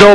2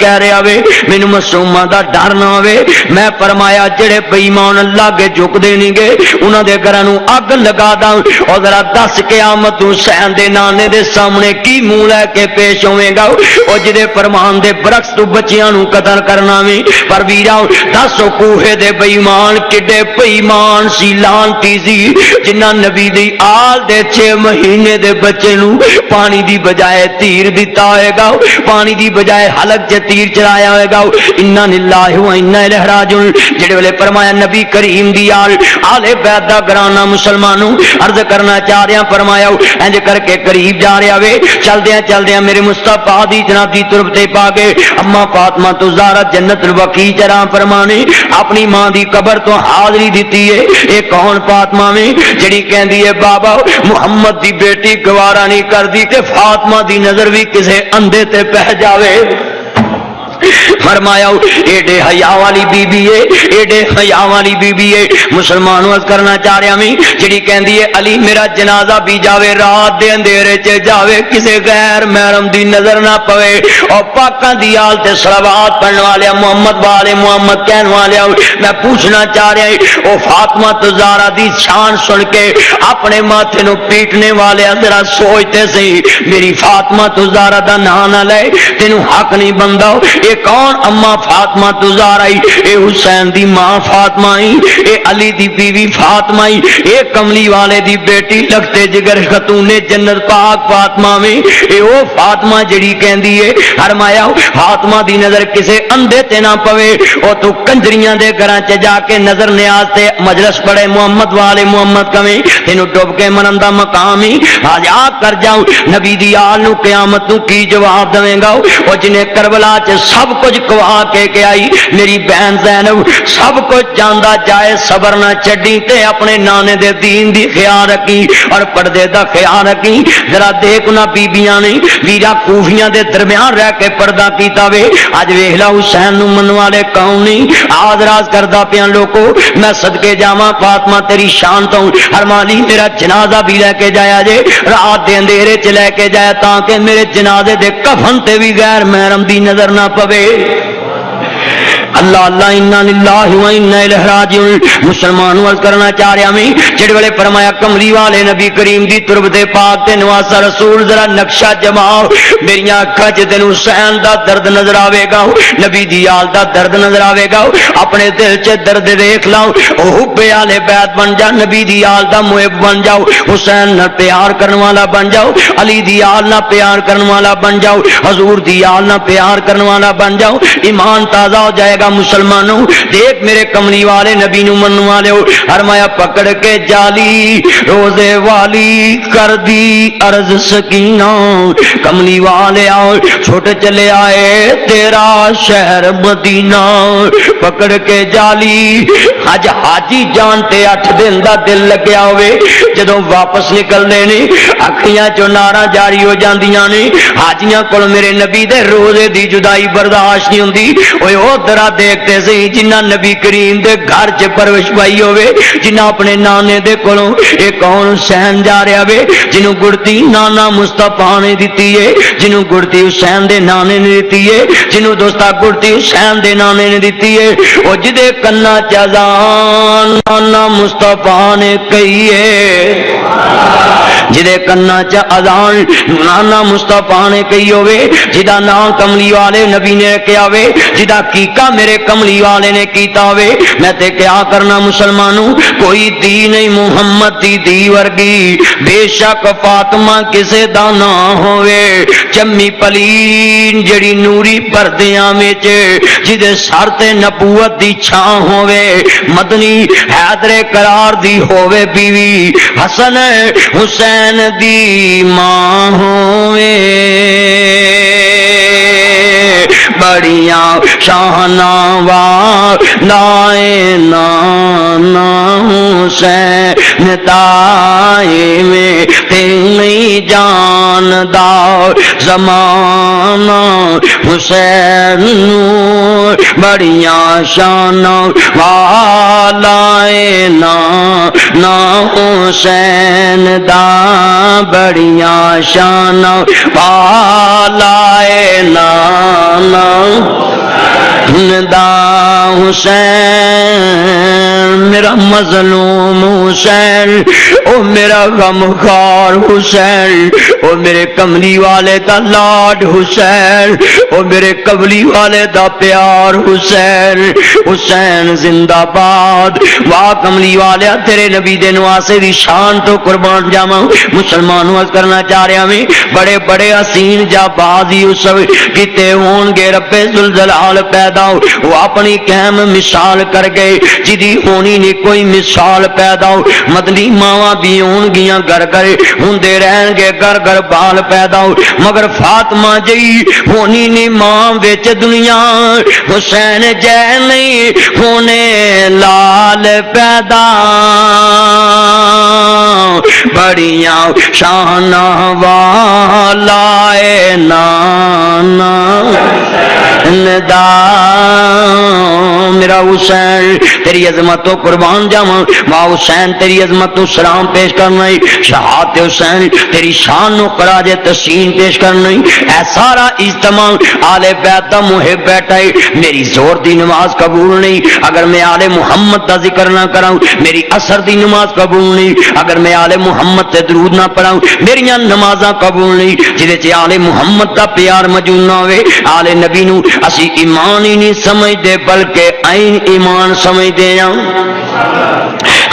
کہہ رہا وے مینوں معصوماں دا ڈر نہ ہوے. میں فرمایا جڑے بے ایمان اللہ کے جھکدے نہیں گے انہاں دے گھراں نوں اگ لگا داں. اور ذرا دس قیامت حسین دے نانے دے سامنے کی منہ لے کے پیش ہوے گا او جدے فرمان دے برعکس تو بچیاں نوں قتل کرنا وی. پر ویرا دس کوہے دے بے ایمان کڈے بے ایمان سی لعنتی سی جنہاں نبی دی آل دے 6 مہینے دے بچے نوں پانی دی بجائے تیر دیتا ہوئے گا, پانی دی بجائے حلق چ تیر چلایا ہوئے گا. انا للہ و انا الیہ راجعون. جڑے ویلے فرمایا نبی کریم دی آل بیت دا گرانا مسلمانوں عرض کرنا چاہ رہا فرمایا انج کر کے قریب جا رہا وے. چلدیاں میرے مصطفیٰ دی جناب دی طرف تے پا گئے. اما فاطمہ تو زہرا جنت البقیع چراں فرمانے اپنی ماں دی قبر تو حاضری دیتی ہے. اے کون فاطمہ میں جڑی کہندی ہے بابا محمد دی بیٹی گوارا نہیں کردی کہ فاطمہ دی نظر بھی کسے اندھے تے پہ جاوے. فرمایا ایڈے حیا والی بی بی ہے, ایڈے حیا والی بی بی ہے. مسلمانوں عرض کرنا چاہ رہا میں جڑی کہندی ہے علی میرا جنازہ بھی جاوے رات دے اندھیرے چ جاوے کسے غیر محرم دی نظر نہ پوے. اور پاکاں دی آل تے صلوات پڑھن والے محمد والے محمد کہن والے میں پوچھنا چاہ رہا او فاطمہ تو زہرا دی شان سن کے اپنے ماتھے نو پیٹنے والے ذرا سوچتے سی میری فاطمہ تو زہرا دا نام نہ لے تینوں حق نہیں بندا. اے کون اما فاطمہ تو زہرا اے حسین دی ماں فاطمہ اے علی دی بیوی فاطمہ اے کملی والے دی بیٹی لگتے جگر خاتون جنت پاک فاطمہ میں اے او فاطمہ جڑی کہندی ہے فرمایا فاطمہ دی نظر کسے اندھے تے نہ پوے. او تو کنجریاں دے گھراں چ جا کے نظر نیاز تے مجلس پڑھے محمد والے محمد کمیں تینوں ڈوب کے منن دا مقام ہی آجا کر جاؤ. نبی دی آل نو قیامت نو کی جواب دیں گا او جنہیں کربلا چ سب کچھ گوا کے آئی میری بہن زینب سب کچھ جاندا جائے صبر نہ چڈی تے اپنے نانے دے دین دی خیال رکھی اور پردے دا خیال رکھی. ذرا دیکھ نہ بیبیاں نے ویرا کوفیاں دے درمیان رہ کے پردہ کیتا وے. اج ویکھ لا حسین نو من والے کون نہیں آج راز کردا پیاں لوکو میں صدقے جاواں فاطمہ تیری شان تو فرمالی میرا جنازہ بھی لے کے جایا جے رات دے اندھیرے چ لے کے جایا تاکہ میرے جنازے دے کفن تے بھی غیر محرم دی نظر نہ پوے. اللہ اللہ انا للہ و انا الیہ راجعون. مسلمانوں عرض کرنا چاہ رہا میں جڑے والے فرمایا کملی والے نبی کریم دی تربت پاک تے نواسا رسول ذرا نقشہ جماؤ میری اکھاں چ تینوں حسین دا درد نظر آوے گا نبی دی آل دا درد نظر آوے گا. اپنے دل چ درد دیکھ لاؤ او حب اہل بیت بن جا نبی دی آل دا محب بن جاؤ حسین نال پیار کرن والا بن جاؤ علی دی آل نال پیار کرن والا بن جاؤ حضور دی آل نال پیار کرن والا بن جاؤ. ایمان تازہ ہو جائے گا. مسلمانوں دیکھ میرے کملی والے نبی نو من والے فرمایا پکڑ کے جالی روزے والی کر دی عرض سکینہ کملی والے آؤ چھوٹ چلے آئے تیرا شہر مدینہ. پکڑ کے جالی اج حاجی جانتے 8 دن دا دل لگیا ہوئے جدوں واپس نکل دے نے اکھیاں چوں ناراں جاری ہو جاندیاں نے حاجیاں کول میرے نبی دے روزے دی جدائی برداشت نہیں ہوندی. اوے او درا دیکھتے سی جنہ نبی کریم دے گھر چ پرورش پائی ہوئے جنہ اپنے نانے دے کولوں اے کون حسین جا رہا وے جنوں گڑتی نانا مصطفیٰ نے دتی ہے جنوں گڑتی حسین دے نانے نے دتی ہے جنوں دوستا گڑتی حسین دے نانے نے دتی ہے او جدے کنا چ اذان نانا مصطفیٰ نے کہی ہے جدے کنا چ اذان نانا مصطفیٰ نے کہی ہوئے جدا نام کملی والے نبی نے رکھیا ہوئے جدا کیکا میرے کملی والے نے کیتا ہوئے. میں تے کیا کرنا مسلمانوں کوئی دی نہیں محمد دی دی ورگی بے شک فاطمہ کسے دا نہ ہوئے جمی پلین جڑی نوری پردیاں وچ جدے سر تے نبوت دی چھاں ہوئے مدنی حیدر قرار دی ہوئے بیوی حسن حسین دی ماں ہوئے بڑیاں شاہنامہ لائے نانا حسین تائے میں تیری جاندار زمانہ حسین بڑیاں شاناں والا نا حسین دا بڑیاں شاناں والا نا دا حسین میرا مظلوم حسین او میرا غمخوار حسین او میرے کملی والے دا لاڈ حسین او میرے کملی والے دا پیار حسین حسین زندہ باد واہ کملی والے تیرے نبی دے نواسے دی شان تو قربان جاواں مسلمانوں عرض کرنا چاہ رہا میں بڑے بڑے حسین جا بازی اس کتے ہون گے رب ذوالجلال پیدا وہ اپنی قائم مثال کر گئے جدی ہونی نہیں کوئی مثال پیدا ہو مدنی ماواں بھی ہون گیاں گھر گھر ہوندے رہن گے گھر گھر بال پیدا ہو مگر فاطمہ جی ہونی نہیں ماں وچ دنیا حسین جے نہیں ہونے لال پیدا بڑیاں شانہ والا نانا دا میرا حسین تیری عظمت تو قربان جاواں ماں حسین تیری عظمت تو سلام پیش کرنا شہادت حسین تیری شان نو خراج تحسین پیش کرنا اے سارا اجتماع آل بیت دا محب بیٹھا ہے میری زور دی نماز قبول نہیں اگر میں آل محمد دا ذکر نہ کراؤں میری اثر دی نماز قبول نہیں اگر میں آل محمد تے درود نہ پڑھاؤں میریاں نمازاں قبول نہیں جدے چ آل محمد دا پیار موجود نہ ہوئے آل نبی نو اسی ایمان ہی نہیں سمجھدے بلکہ عین ایمان سمجھدے ہیں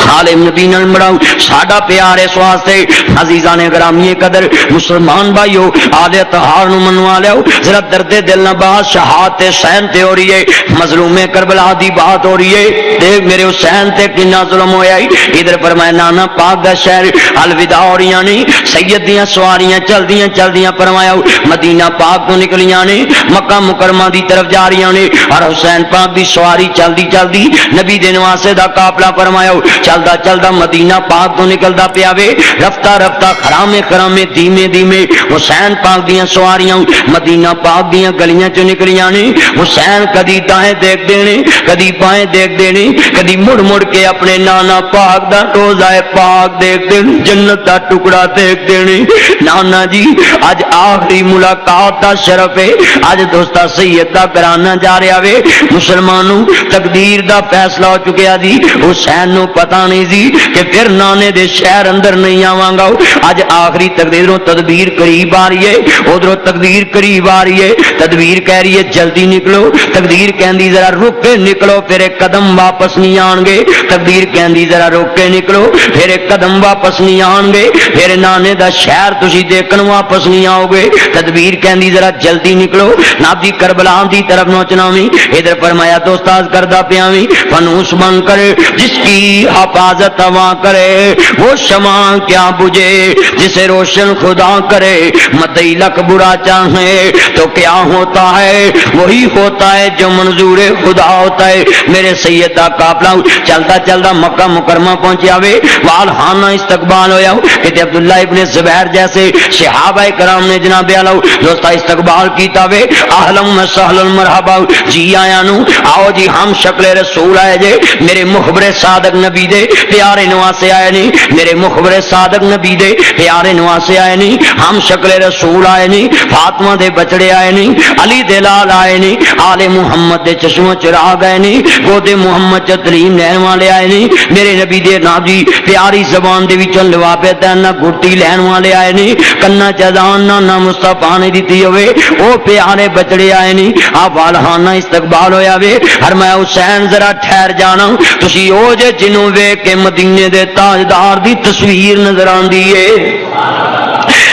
عالم نبی نال مڑاؤ ساڈا پیار اس واسطے عزیزان گرامی قدر مسلمان بھائیو آل طہار نو منوا لیاؤ ذرا درد دل نہ بات شہادت حسین تے ہو رہی ہے مظلوم کربلا دی بات ہو رہی ہے دیکھ میرے حسین تے کتنا ظلم ہویا ہے ادھر فرمایا نانا پاک دا شہر الوداع ہو رہی نے سید دیاں سواریاں چلدیاں فرمایا مدینہ پاک تو نکلیاں نے مکہ مکرمہ دی طرف جا رہی نے اور حسین پاک دی سواری چلدی نبی دے نواسے دا قافلہ فرمایا چلدا مدینہ پاک تو نکلدا پیا وے رفتہ خرامے دھیمے حسین پاک دیاں سواریاں مدینہ پاک دیاں گلیاں چوں نکلیاں نے حسین کدی دائیں دیکھ دینے کدی بائیں دیکھ دینے کدی مڑ کے اپنے نانا پاک دا روزہ پاک دیکھ دینے جنت دا ٹکڑا دیکھ دینے نانا جی اج آخری ملاقات دا شرف ہے اج دوستا سید دا گھرانہ جا رہا وے مسلمانوں تقدیر دا فیصلہ ہو چکیا دی حسین نو پتہ نہیں سی کہ پھر نانے دے شہر اندر نہیں آواں گا اج آخری تقدیروں تدبیر قریب آ رہی ہے ادھروں تقدیر قریب آ رہی ہے تدبیر کہہ رہی ہے جلدی نکلو تقدیر کہندی ذرا رک کے نکلو پھر ایک قدم واپس نہیں آن گے تقدیر کہندی ذرا رک کے نکلو پھر ایک قدم واپس نہیں آن گے پھر نانے دا شہر تسی دیکھن واپس نہیں آؤ گے تدبیر کہندی ذرا جلدی نکلو نابی کربلا دی طرف نوچنا وی ادھر فرمایا تو استاد کردہ پیا وی فنوس بن کر جس کی حفاظت ہوا کرے وہ شمع کیا بجھے جسے روشن خدا کرے مدعی لک برا چاہے تو کیا ہوتا ہے وہی ہوتا ہے جو منظور خدا ہوتا ہے میرے سید دا قافلہ چلدا مکہ مکرمہ پہنچیا وے والہانہ استقبال ہویا کہ عبداللہ ابن زبیر جیسے صحابہ کرام نے جناب علیہ دوستا استقبال کیتا وے اہلا و سہلا مرحبا جی آیا نو آؤ جی ہم شکل رسول آئے جے میرے مخبر صادق نبی دے پیارے نواسے آئے نہیں میرے مخبر صادق نبی دے پیارے نواسے آئے نہیں ہم شکل رسول آئے نہیں فاطمہ دے بچڑے آئے نہیں علی دے لال آئے نہیں آل محمد دے چشمہ چراغ آئے نہیں گود محمد چتریم لین والے آئے نہیں میرے نبی دے نابی پیاری زبان دے وچوں لوابے تینا گھٹی لین والے آئے نہیں کنا چدان نہ مصطفیٰ نے دیتی ہوئے او پیارے بچڑے آئے نہیں آپ والہانہ استقبال ہویا وے فرمایا حسین ذرا ٹھہر جانا تسی او جے جنوں وے کہ مدینے دے تاجدار دی تصویر نظر آندی ہے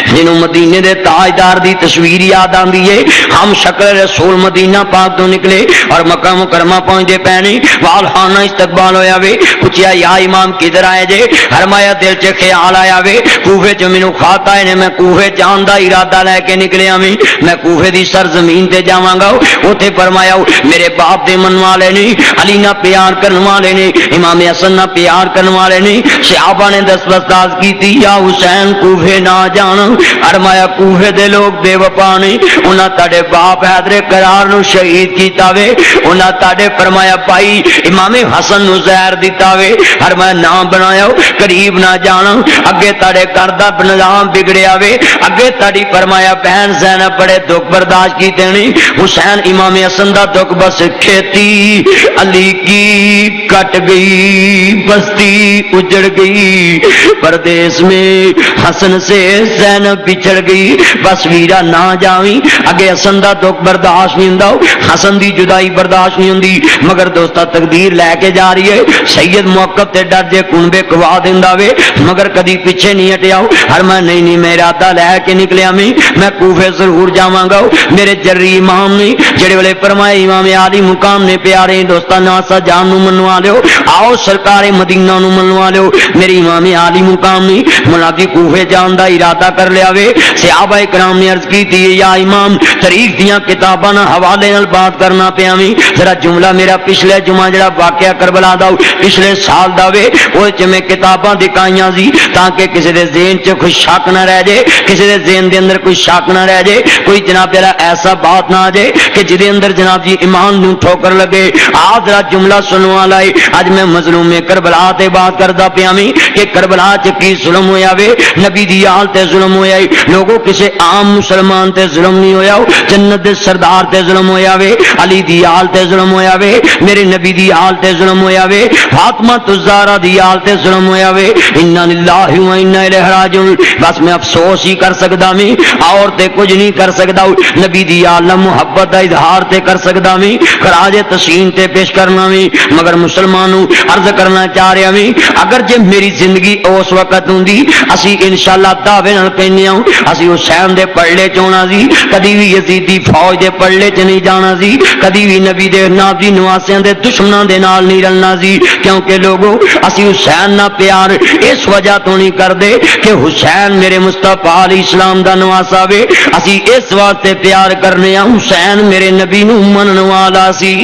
جنوں مدینے دے تاجدار دی تصویر یاد آندی ہے ہم شکل رسول مدینہ پاک تو نکلے اور مکہ مکرمہ پہنچے پہنے والہانہ استقبال ہویا وے پوچھیا یا امام کدھر آئے جے فرمایا دل چ خیال آیا وے کوفے چ مینوں خط آئے نے میں کوفے جان دا ارادہ لے کے نکلیا میں کوفے دی سرزمین تے جاواں گا اوتھے فرمایا میرے باپ دے من والے نے علی نہ پیار کرن والے نے امام حسن نہ پیار کرن والے نے صحابہ نے دستاز کیتی یا حسین کوفے نہ جان فرمایا کوفے دے لوگ بے وفا نہیں، انہاں تاڑے باپ حیدر کرار نو شہید کیتا وے، انہاں تاڑے فرمایا بھائی امام حسن نو زہر دیتا وے، فرمایا نام بنایا قریب نہ جانا، اگے تاڑے کردہ نظام بگڑیا وے، اگے تاڑی فرمایا بہن زینب بڑے دکھ برداشت کیتے نہیں، حسین امام حسن دا دکھ بس کھیتی علی کی کٹ گئی، بستی اجڑ گئی، پردیس میں حسن سے زینب بچڑ گئی، بس ویرا نہ جاویں، اگے حسن دا دکھ برداشت نہیں ہوندا، حسن دی جدائی برداشت نہیں ہوندی، مگر دوستا تقدیر لے کے جا رہی ہے، سید موقف تے ڈر دے کنبے کوا دیندا وے، مگر کدی پیچھے نہیں ہٹیا، ہر میں نہیں میرا ارادہ لے کے نکلیا میں کوفے ضرور جاواں گا، میرے جری امام نے جڑے والے فرمائے امام عالی مقام نے پیارے دوستا ناسا جان نو منوا لیو، آؤ سرکار مدینہ نو منوا لیو، میرے امام عالی مقام نے منادی کوفے جان دا ارادہ کر لیا وے، صحابہ کرام نے عرض کی تھی یا امام تاریخ دیاں کتاباں نال حوالے نال بات کرنا پیا میں، ذرا جملہ میرا پچھلے جمعہ جڑا واقعہ کربلا دا پچھلے سال دا وے او وچ میں کتاباں دکھائیاں سی تاکہ کسی دے ذہن چ کوئی شک نہ رہ جائے، کسی دے ذہن دے اندر کوئی شک نہ رہ جائے، کوئی جناب تیرا ایسا بات نہ آ جائے کہ جدے اندر جناب جی ایمان نو ٹھوکر لگے۔ آج ذرا جملہ سنوا لائے، اج میں مظلوم کربلا تے بات کردا پیا میں کہ کربلا چ کی ظلم ہویا وے، نبی دی آل تے ظلم ہویا، لوگوں کسے عام مسلمان تے ظلم نہیں ہویا، جنت دے سردار تے ظلم ہویا وے، علی دی آل تے ظلم ہویا وے، میرے نبی دی آل تے ظلم ہویا وے، فاطمہ الزہرا دی آل تے ظلم ہویا وے، انا للہ و انا الیہ راجعون۔ بس میں افسوس ہی کر سکدا میں اور تے کچھ نہیں کر سکدا، نبی دی آل محبت دا اظہار تے کر سکدا میں، خراج تسلیم تے پیش کرنا میں، مگر مسلمانوں عرض کرنا چاہ رہا میں اگر جے میری زندگی اس وقت ہوندی اسی انشاءاللہ دعوے نال کہنے ہوں اسی حسین دے پڑھلے چونا سی، کدی بھی یزیدی فوج دے پڑھلے چ نہیں جانا سی، کدی بھی نبی دے نابی نواسیاں دے دشمناں دے نال نہیں رلنا سی، کیونکہ لوگوں اسی حسین نہ پیار اس وجہ تو نہیں کر دے کہ حسین میرے مصطفیٰ علیہ السلام دا نواسا وے، اسی اس واسطے پیار کرنے ہوں حسین میرے نبی نو منن والا سی،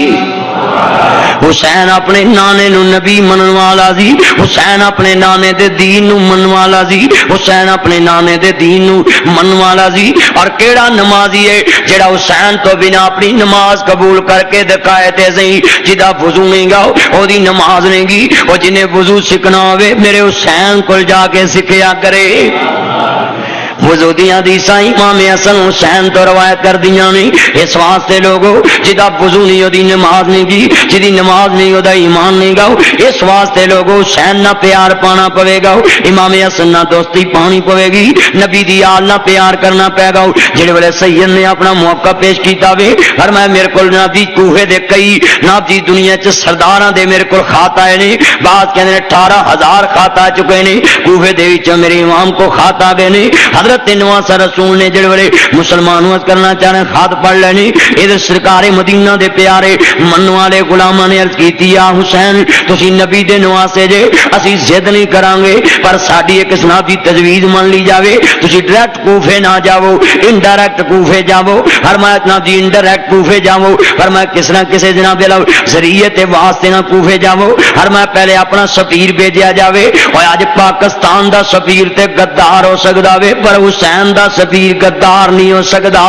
حسین اپنے نانے نو نبی منن والا سی، حسین اپنے نانے دے دین نو منن والا سی، حسین اپنے نانے دے دین نو منن والا سی۔ اور کیڑا نمازی ہے جڑا حسین تو بنا اپنی نماز قبول کر کے دکھائے تے سی، جدا وضو نہیں گا او دی نماز نہیں گی، او جنہیں وضو سیکھنا ہوئے میرے حسین کو جا کے سکھیا کرے۔ وضو دیاں حدیثاں امام حسن حسین تو روایت کر دیاں نے، اس واسطے لوگوں جدا وضو نہیں ہو دی نماز نہیں گی، جدی نماز نہیں ہو دا ایمان نہیں گا، اس واسطے لوگوں حسین نہ پیار پانا پوے گا، امام حسن نہ دوستی پانی پوے گی، نبی دی آل نہ پیار کرنا پے گا۔ جڑے والے سید نے اپنا موقع پیش کیتا وے فرمایا میرے کول جناب جی کوہے دے کئی جناب جی دنیا چ سرداراں دے میرے کول خط آئے نے، بعد کہندے نے 18,000 خط آ چکے نے، کوہے دے وچ میرے امام کو خط آ گئے نے، حضرت نواں رسول نے جڑے والے مسلمانوں کرنا چاہنے خط پڑھ لینے، ادھر سرکار مدینہ دے پیارے من والے غلاماں نے عرض کیتی یا حسین تسی نبی دے نواسے جے، اسی ضد نہیں کران گے پر ساڈی ایک جناب دی تجویز مان لی جاوے، تسی ڈائریکٹ کوفے نہ جاؤ، انڈائریکٹ کوفے جاؤ، فرمایا جناب جی انڈائریکٹ کوفے جاؤ، فرمایا کس نہ کسی جناب دے ذریعے تے واسطے نہ کوفے جاؤ، فرمایا پہلے اپنا سفیر بھیجیا جاوے، اور اج پاکستان دا سفیر تے غدار ہو سکدا وے پر حسین دا سفیر غدار نہیں ہو سکدا۔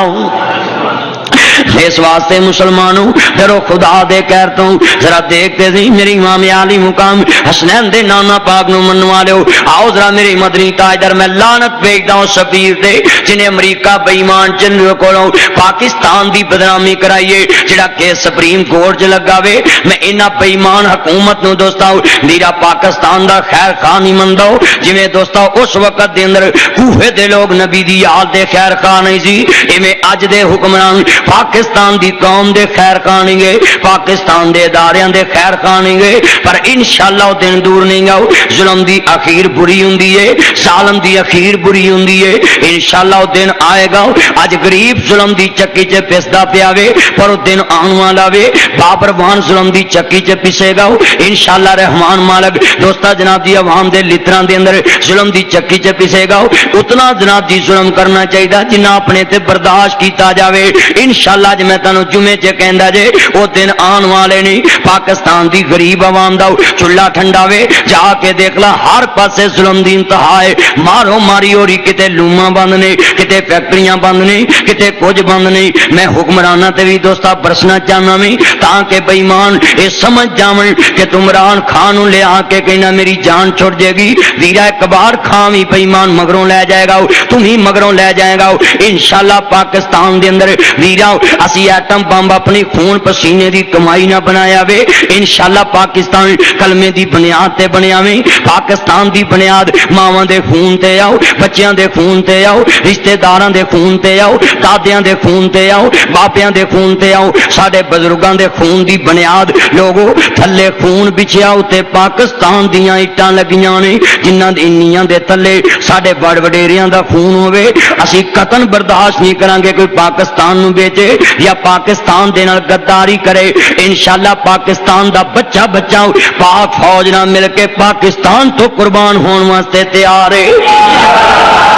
اس واسطے مسلمانوں ڈرو خدا دے کہرتوں، ذرا دیکھتے سی میری امام عالی مقام حسنین دے نانا پاک نو منوا لیو، آؤ ذرا میری مدنی تاجدار میں لعنت بھیجدا ہوں سفیر تے جنہیں امریکہ بے ایمان چن کولوں پاکستان دی بدنامی کرائیے، جڑا کہ سپریم کورٹ چ لگا وے، میں انہاں بے ایمان حکومت نو دوستاں میرا پاکستان دا خیر خواہ نہیں مندا، جویں دوستاں اس وقت دے اندر کوفے دے لوگ نبی دی یاد دے خیر خواہ نہیں سی، ایویں اج دے حکمران پاکستان دی قوم دے خیر خانیں گے، پاکستان دے اداریاں دے خیر خانیں گے، پر انشاءاللہ دن دور نہیں گا، ظلم دی اخیر بری ہوندی ہے، ظالم دی اخیر بری ہوندی ہے، انشاءاللہ دن آئے گا، اج غریب ظلم دی چکی چ پسدا پیا وے پر دن آن والا وے بابروان ظلم دی چکی چ پسے گا، انشاءاللہ رحمان مالک دوستا جناب دی عوام دے لتراں دے اندر ظلم دی چکی چ پسے گا، اتنا جناب دی ظلم کرنا چاہیے جنہ اپنے تے برداشت کیتا جاوے، انشاءاللہ انشاءاللہ اج میں تانوں جمعے چ کہندا جے او دن آن والے نہیں پاکستان دی غریب عوام دا چولہا ٹھنڈا وے جا کے دیکھ لا ہر پاسے ظلم دی انتہا ہے مارو ماری ہو رہی کتے لوما بند نے کتے فیکٹریاں بند نے کتے کچھ بند نہیں میں حکمراناں تے بھی دوستا برسنا چاہنا میں تاکہ بے ایمان اے سمجھ جاون کہ تم عمران خان نو لے آ کے کہنا میری جان چھوڑ جائے گی ویرا کبار خان بھی بے ایمان مگروں لے جائے گا تم ہی مگروں لے جائے گا انشاءاللہ پاکستان دے اندر ویرا اسی ایٹم بم اپنی خون پسینے دی کمائی نہ بنایا وے انشاءاللہ پاکستان کلمے دی بنیاد تے بنیا وے پاکستان دی بنیاد ماواں دے خون تے آؤ بچیاں دے خون تے آؤ رشتہ داراں دے خون تے آؤ دادیاں دے خون تے آؤ باپیاں دے خون تے آؤ ساڈے بزرگاں دے خون دی بنیاد لوگو تھلے خون بچھیا تے پاکستان دیاں اٹاں لگیاں نے جنہاں دی انیاں دے تھلے ساڈے بڑ وڈیریاں دا خون ہوے اسی قطن برداشت نہیں کران گے کوئی پاکستان نو بیچے یا پاکستان دے نال غداری کرے انشاءاللہ پاکستان دا بچہ بچہ پاک فوج نال مل کے پاکستان تو قربان ہون واسطے تیار ہے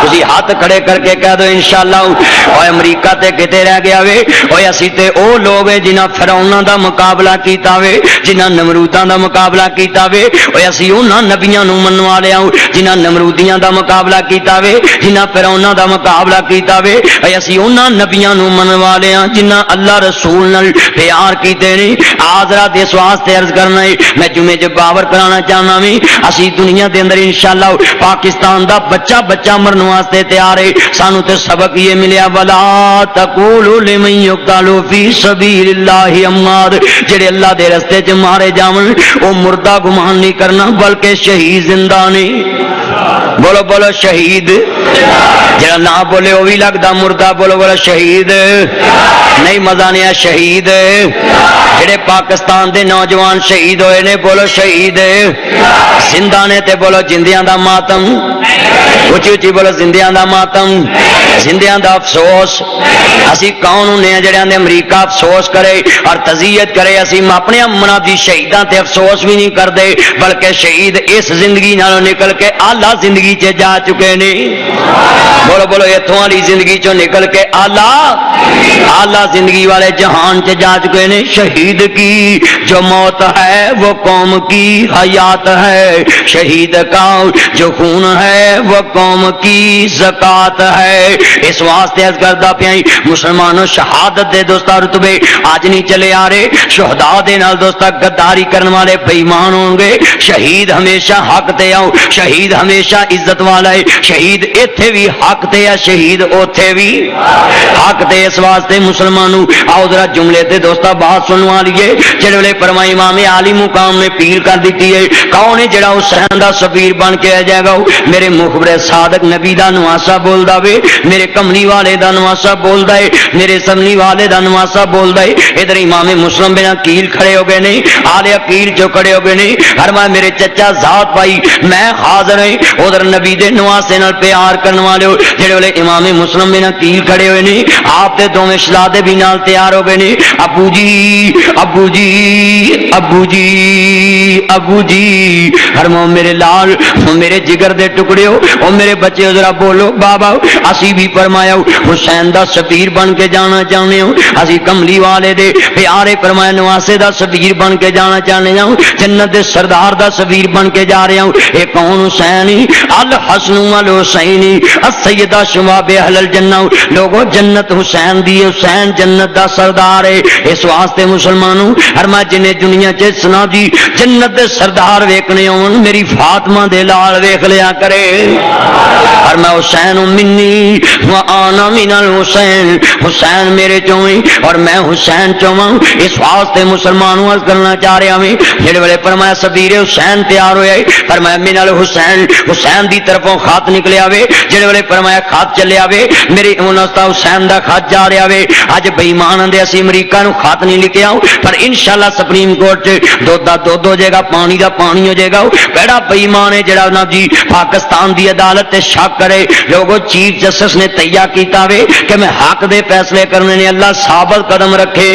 تسی ہاتھ کھڑے کر کے کہہ دو انشاءاللہ اوے امریکہ تے کتے رہ گیا وے اوے اسی تے او لوگ جنہاں فرعوناں دا مقابلہ کیتا وے جنہاں نمروداں دا مقابلہ کیتا وے اوے اسی انہاں نبیاں نو منن والے ہوں جنہاں نمرودیاں دا مقابلہ کیتا وے جنہاں فرعوناں دا مقابلہ کیتا وے اوے اسی انہاں نبیاں نو منن والے ہاں جنہاں اللہ رسول نال پیار کیتے نے حضرات اس واسطے عرض کرنا ہے میں جمعے جو باور کرانا چاہنا میں اسی دنیا دے اندر انشاءاللہ پاکستان دا بچہ بچہ مرن واسطے تیار ہے سانو تے سبق یہ ملیا ولا تقولوا لمن يقتل في سبيل الله اموات جڑے اللہ دے رستے چ مارے جاون او مردہ گمان نہیں کرنا بلکہ شہید زندہ نے بولو بولو شہید جڑا نہ بولے وہ بھی لگدا مردہ بولو بولو شہید نہیں مزہ نہیں ہے شہید جڑے پاکستان دے نوجوان شہید ہوئے نے بولو شہید زندہ نے تے بولو جندیاں دا ماتم اچھی اچھی بولو زندیاں دا ماتم زندیاں دا افسوس اسی کون نے جڑیاں دے امریکہ افسوس کرے اور تزیت کرے اسی اپنے امنا دی شہیداں تے افسوس بھی نہیں کر دے بلکہ شہید اس زندگی نالوں نکل کے اعلیٰ زندگی چ جا چکے نے بولو بولو اتوں والی زندگی چوں نکل کے اعلیٰ زندگی والے جہان چ جا چکے نے شہید کی جو موت ہے وہ قوم کی حیات ہے شہید کا جو خون ہے وہ قوم کی زکات ہے اس واسطے از کردہ پیائی مسلمانوں شہادت دے دوستا رتبے آج نہیں چلے آ رہے شہداء دے نال دوستا غداری کرنے والے بے ایمان ہوں گے شہید ہمیشہ حق تے آؤ شہید ہمیشہ عزت والا ہے شہید ایتھے بھی حق تے ہے شہید اوتھے بھی حق تے اس واسطے مسلمانوں آؤ ذرا جملے تے دوستا بات سنوا لیے جڑے فرمائی امام عالی مقام میں پیر کر دیتی ہے کون ہے جڑا حسین دا سفیر بن کے آ جائے گا میرے مخبر صادق نبی دا نواسا بولدا وے میرے کملی والے دا نواسا بولدا ہے میرے سملی والے دا نواسا بولدا ہے ادھر امام مسلم بن عقیل کھڑے ہو گئے نے آل عقیل جو کھڑے ہو گئے نے فرمایا میرے چچا ذات بھائی میں حاضر ہوں ادھر نبی دے نواسے نال پیار کرنے والے جڑے والے امام مسلم بن عقیل کھڑے ہوئے نے آپ دے دوویں شہزادے بھی نال تیار ہو گئے نے ابو جی ابو جی ابو جی ابو جی فرماؤ میرے لال میرے جگر دے ٹکڑے ہو او میرے بچے ذرا بولو بابا اسی بھی فرمایا حسین دا سفیر بن کے جانا چاہنے ہو اسی کملی والے دے پیارے فرمایا نواسے دا سفیر بن کے جانا چاہنے ہوں جنت دے سردار دا سفیر بن کے جا رہے ہوں اے کون حسین الحسن والحسین السیدہ شباب اہل الجنہ لوگوں جنت حسین دی حسین جنت دا سردار ہے اس واسطے مسلمانوں فرمایا جنہیں دنیا چ سنا دی جنت دے سردار ویکھنے ہون میری فاطمہ دے لال ویکھ لیا کرے اور میں حسین منی وانا من الحسین حسین میرے چویں اور میں حسین چواں اس واسطے مسلمانوں عرض کرنا چاہ رہا ہوں جڑے والے فرمایا سبیر حسین تیار ہوئے فرمایا من الحسین حسین دی طرفوں خط نکلیا وے جڑے والے فرمایا خط چلیا وے میرے انستا حسین دا خط جا رہا وے اج بے ایمان دے اسی امریکہ نو خط نہیں لکھیا پر انشاءاللہ سپریم کورٹ دودھ ہو جائے گا پانی دا پانی ہو جائے گا بڑا بے ایمان ہے جڑا نا جی پاکستان دی عدالت تے شک کرے لوگوں چیف جسٹس نے تیار کیتا وے کہ میں حق دے فیصلے کرنے نے اللہ ثابت قدم رکھے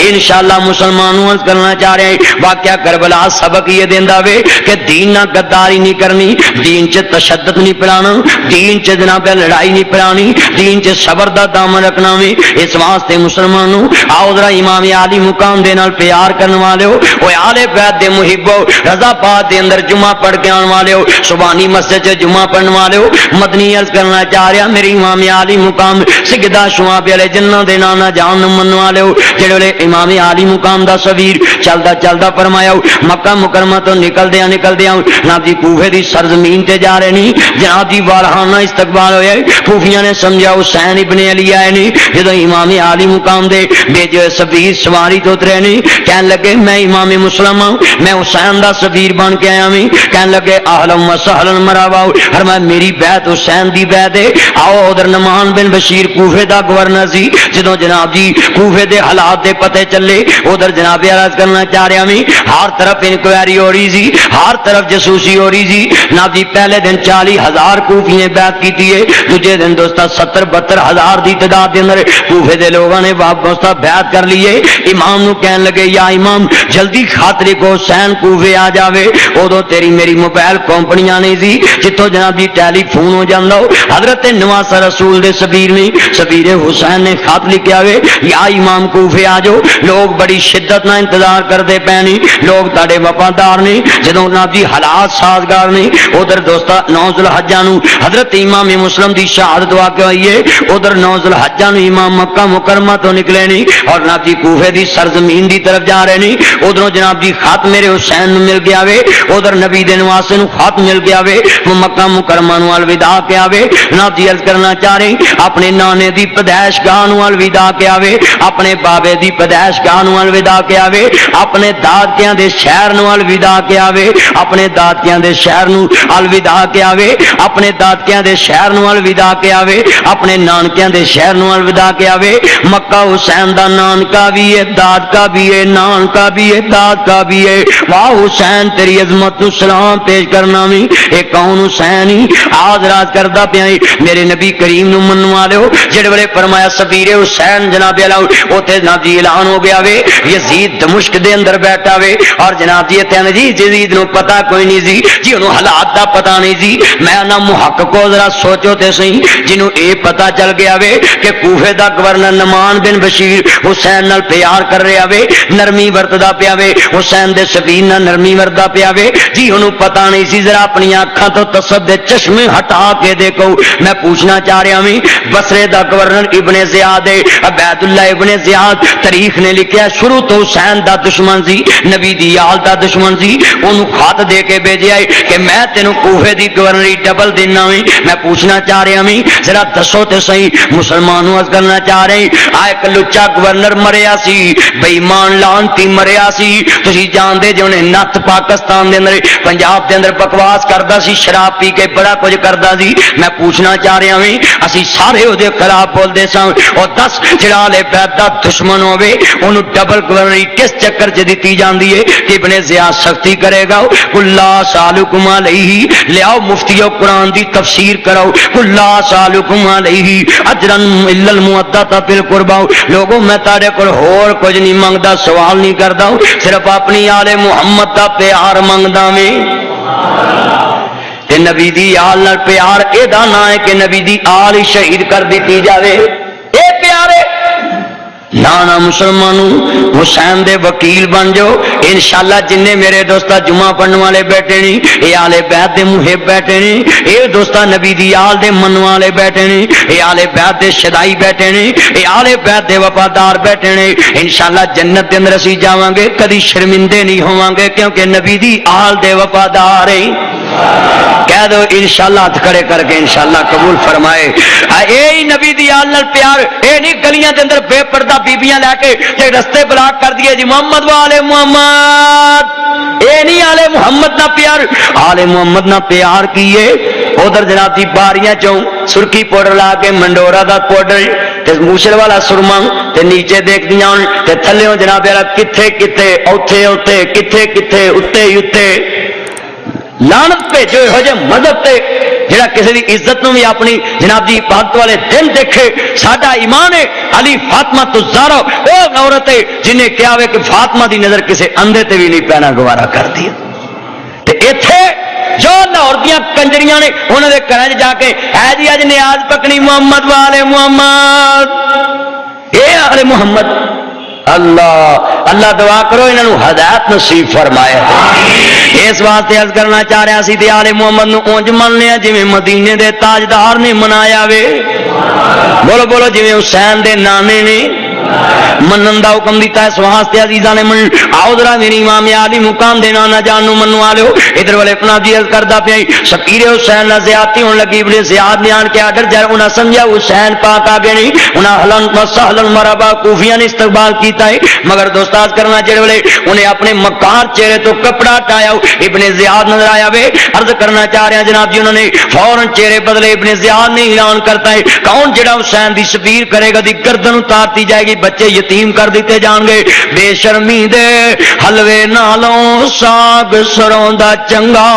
انشاءاللہ مسلمانوں عرض کرنا چاہ رہے ہیں واقعہ کربلا سبق یہ دیندا وے کہ دین نہ غداری نہیں کرنی، دین چ تشدد نہیں پلانا، دین چ جناب لڑائی نہیں پلانی، دین چ صبر دا دامن رکھنا وے۔ اس واسطے مسلمانوں آؤ ذرا امام عالی مقام دے نال پیار کرن والےو، او آل بیت دے محبو، رضا پاک دے اندر جمعہ پڑھ کے آن والےو، سبحانی مسجد چ جمعہ پڑھن والےو، مدنی عرض کرنا چاہ رہا میری امام عالی مقام سیدہ شعاب علیہ جنہ دے نانا جان من والےو، جڑے امام عالی مقام دا سویر چلدا چلدا فرمایا مکہ مکرمہ تو نکلدیاں جناب جی کوفے دی سرزمین تے جا رہے نہیں، جناب جی والہانہ استقبال ہویا، کوفیاں نے سمجھا حسین ابن علی آئے نہیں، جدو امام عالی مقام دے بھیجے سفیر سواری تو اترے نہیں، کہنے لگے میں امام مسلم ہوں، میں حسین دا سفیر بن کے آیا ہوں، کہنے لگے اہلا و سہلا مرحبا، فرمایا میری بیعت حسین دی بیعت ہے، آؤ ادھر نعمان بن بشیر کوفے دا گورنر سی، جدو جناب جی کوفے دے حالات دے پتے چلے ادھر جناب عرض کرنا چاہ رہا ہوں، ہر طرف انکوائری ہو رہی سی، ہر طرف جاسوسی ہو رہی سی، جناب جی پہلے دن 40,000 کوفیاں بیعت کیتی ہے، دوسرے دن دوستا 70-72,000 دی تعداد دے اندر کوفے دے لوگوں نے دوستا بیعت کر لیے۔ امام نو کہنے لگے یا امام جلدی خاطر کو حسین کوفے آ جاوے، ادو تیری میری موبائل کمپنیاں نہیں سی جتوں جناب جی ٹیلی فون ہو جاندہ ہو، حضرت نواز رسول دے سفیر نے سفیر حسین نے خط لکھیا ہوئے یا امام کوفے آ جاؤ، لوگ بڑی شدت نہ انتظار کرتے پے نہیں، لوگ تاڑے وفادار نہیں، جدوں جناب جی حالات سازگار نہیں، ادھر دوستا 9 ذوالحجہ نو حضرت امام مسلم دی شہادت واقع ہوئی ہے، ادھر 9 ذوالحجہ نو امام مکہ مکرمہ تو نکلے نہیں اور جناب جی کوفے دی سرزمین دی طرف جا رہے نہیں، ادھروں جناب جی خط میرے حسین نو مل گیا وے، ادھر نبی دے نواسے نو خط مل گیا وے، وہ مکہ مکرمہ نو الوداع کیا وے، جناب جی عرض کرنا چاہ رہے اپنے نانے دی پیدائش گاہ نو الوداع کیا وے، اپنے بابے دی پیدائش گاہ نو الوداع کیا وے، اپنے دادکیاں دے شہر نو الوداع کیا وے، اپنے دادکیاں دے شہر نو الوداع کیا وے، اپنے دادکیاں دے شہر نو الوداع کیا وے، اپنے نانکیاں دے شہر نو الوداع کیا وے۔ مکہ حسین دا نانکا بھی ہے، دادکا بھی ہے، نانکا بھی ہے، دادکا بھی ہے، واہ حسین تیری عظمت نو سلام پیش کرنا وی، اے کون حسین ہی آج راز کردہ پیائی میرے نبی کریم نو من والے ہو، جڑے بڑے فرمایا سفیر حسین جناب علیہ اوتے جناب جی اعلان ہو گیا وے، یزید دمشق دے اندر بیٹھا وے اور جناب جی تے جی یزید نو پتہ کوئی نہیں سی، جی انہوں حالات دا پتہ نہیں سی، میں نہ محقق کو ذرا سوچو تے صحیح، جنہوں اے پتہ چل گیا وے کہ کوفے دا گورنر نعمان بن بشیر حسین نال پیار کر رہا وے، نرمی ورتدا پیا وے، حسین دے سفیر نال نرمی ورتدا پیا وے، جی انہوں پتہ نہیں سی، ذرا اپنی آنکھاں تو تصد دے چشمے ہٹا کے دیکھو، میں پوچھنا چاہ رہا ہوں بصرے دا گورنر ابن زیاد ہے، عبید اللہ ابن زیاد تاریخ نے لکھیا شروع تو حسین دا دشمن سی، نبی دی آل دا دشمن سی، انہوں خط دے کے بھیجیا ہے کہ میں تینوں کوفے دی گورنری ڈبل دینا ہوں، میں پوچھنا چاہ رہا ہوں ذرا دسو تے صحیح مسلمانوں عرض کرنا چاہ رہے ہیں آئے ایک لچا گورنر مریا سی، بے ایمان لعنتی مریا سی، تسی جان دے جو نے نت پاکستان دے اندر پنجاب دے اندر بکواس کردا سی، شراب پی کے بڑا کچھ کردا سی، میں پوچھنا چاہ رہا ہوں اسی سارے او دے خلاف بول دے ساں اور 10 جڑا لے پیدا دشمن ہوے اونوں ڈبل گورنری کس چکر چ دتی جاندی ہے کہ ابن زیاد سختی کرے گا، کلا سالکم علیہ لیاؤ مفتیو قرآن دی تفسیر کرو، کلا سالکم علیہ اجرا الا المودۃ فی القربى، لوگوں میں تاڑے کول ہور کچھ نہیں منگدا، سوال نہیں کردا، صرف اپنی آل محمد دا پیار منگدا میں تے نبی دی آل نال پیار اے دا نہ ہے کہ نبی دی آل ہی شہید کر دیتی جاوے، اے پیارے نانا مسلمانوں حسین دے وکیل بن جاؤ انشاءاللہ، جننے میرے دوستا جمعہ پڑھنے والے بیٹھے نہیں، اے آل بیت دے محب بیٹھے نہیں، اے دوستا نبی دی آل دے من والے بیٹھے نہیں، اے آل بیت دے شدائی بیٹھے نہیں، اے آل بیت دے وفادار بیٹھے نہیں، انشاءاللہ جنت دے اندر اسی جاواں گے، کدی شرمندے نہیں ہوواں گے کیونکہ نبی دی آل دے وفادار ہیں۔ کہہ دو انشاءاللہ ہاتھ کھڑے کر کے انشاءاللہ قبول فرمائے، اے نبی دی آل نال پیار، اے نہیں گلیاں دے اندر بے پردہ بیبیاں لے کے تے رستے بلاک کر دیے جی محمد والے محمد، اے نہیں آلے محمد نہ پیار، آلے محمد نہ پیار کیے، ادھر جناب دی باریاں چوں سرخی پاؤڈر لا کے منڈورا دا پاؤڈر تے موشل والا سرما تے نیچے دیکھ دیاں تے تھلےوں جناب یار کتھے کتھے اوتھے اوتھے کتھے کتھے اتے اتے لعنت بھیجو ہو جے مذہب تے جڑا کسی دی عزت نو بھی اپنی جناب دی عبادت والے دن دیکھے، ساڈا ایمان ہے علی فاطمہ تو زہرا او عورت ہے جنہیں کیا ہوئے کہ فاطمہ دی نظر کسے اندھے تے بھی نہیں پینا گوارا کر دیا، تے ایتھے جو لاہور دیاں کنجریاں نے انہوں نے گھر جا کے ہے جی اج نیاز پکنی محمد والے محمد اے آل محمد اللہ اللہ دعا کرو انہوں ہدایت نصیب فرمائے اس واسطے عرض کرنا چاہ رہا سی تے آل محمد نو اونج من لیا جویں مدینے دے تاجدار نے منایا وے بولو بولو جویں حسین دے نانے نے منن دا حکم دیتا ہے اس واسطے عزیزاں نے من آؤ ذرا میری امام علی مقام دے نانا جان نو منو والو ادھر والے اپنا دی عرض کردا پیا شبیر حسین نہ زیادتی ہون لگی ابن زیاد نے آن کے آڈر جا انہاں سمجھا حسین پاک آ گئے نہیں انہاں ہلن وسہلن مرحبا کوفیاں نے استقبال کیتا ہے مگر دوستاز کرنا جڑے والے انہیں اپنے مکار چہرے تو کپڑا ہٹایا ابن زیاد نظر آیا وے عرض کرنا چاہ رہے ہیں جناب جی انہوں نے فوراً چہرے بدلے ابن زیاد نے اعلان کرتا ہے کون جڑا حسین دی شبیر کرے گا دی گردن اتارتی جائے گی بچے یتیم کر دیتے جان گے بے شرمی دے حلوے نالوں ساگ سروں دا چنگا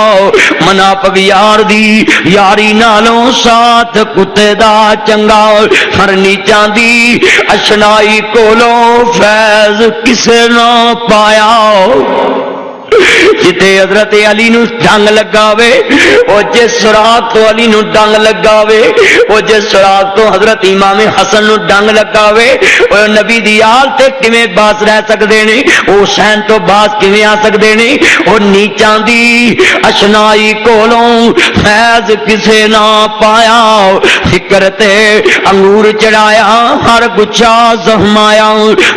منا پگیار دی یاری نالوں ساتھ کتے دا چنگا فرنیچاں دی اشنائی کولوں فیض کسے نہ پایا جتے حضرت علی نو ڈنگ لگاوے او جس سراغ تو علی نو ڈنگ لگاوے او جس سراغ تو حضرت امام حسن نو ڈنگ لگاوے او نبی دی آل تے کیویں باس رہ سکدے نے او حسین تو باس کیویں آ سکدے نے او نیچاں دی اشنائی کولوں فیض کسے نہ پایا فکر تے انگور چڑھایا ہر گچھا زہمایا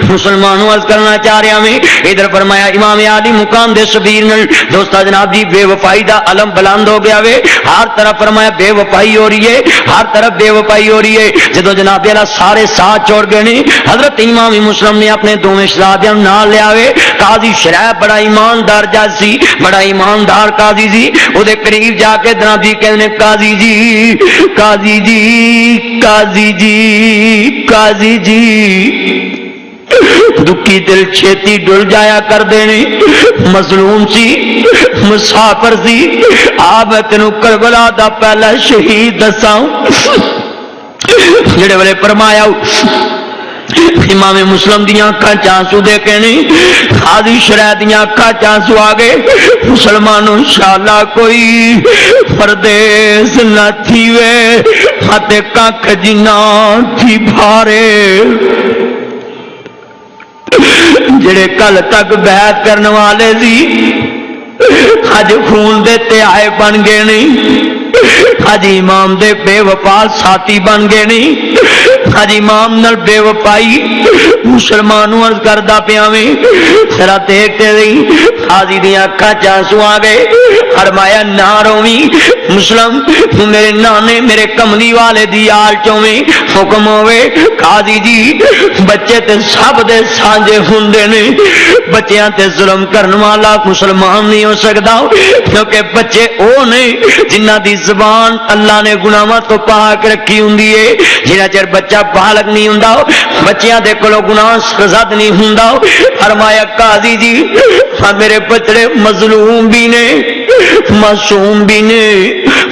مسلمانوں عرض کرنا چاہ رہا میں ادھر فرمایا امام علی مقام دے شبیر نے دوستا جناب جی بے وفائی دا علم بلند ہو گیا وے ہر طرف فرمایا بے وفائی ہو رہی ہے ہر طرف بے وفائی ہو رہی ہے جدو جناب اللہ سارے ساتھ چھوڑ گئے نہیں حضرت امام مسلم نے اپنے دوویں شہزادیاں نال لیا وے قاضی شرح بڑا ایماندار جج سی بڑا ایماندار قاضی سی او دے قریب جا کے جناب جی کہنے قاضی جی قاضی جی قاضی جی قاضی جی دکھی دل چھیتی ڈل جایا کر دینے مظلوم سی مسافر سی آپ تینوں کربلا دا پہلا شہید دساؤں جڑے والے فرمایا امام مسلم دیاں اکھاں چانسو دے کے نہیں قاضی شرح دیاں اکھاں چانسو آگے مسلمانوں انشاءاللہ کوئی پردیس نہ تھی وے ہاتھ کانکھ جنا تھی بھارے جڑے کل تک بیعت کرنے والے سی اج خون دیتے آئے بن گئے نہیں اج امام دے بے وفا ساتھی بن گئے نہیں اج امام نال بے وفائی مسلمانوں عرض کردہ پیا میں ذرا دیکھتے رہی قاضی دیاں اکھاں چانسو آ گئے فرمایا نہ روویں مسلم میرے نانے میرے کملی والے دی آل چویں حکم ہوئے قاضی جی بچے تے سب دے سانجے ہوندے نے بچیاں تے ظلم کرن والا مسلمان نہیں ہو سکدا کیونکہ بچے او نے جنہاں دی زبان اللہ نے گناہاں تو پاک رکھی ہوندی ہے جنہاں چر بچہ بالغ نہیں ہوندا بچیاں دے کولوں گناہ سزا نہیں ہوندا فرمایا قاضی جی میرے بچڑے مظلوم بھی نے معصوم بھی نے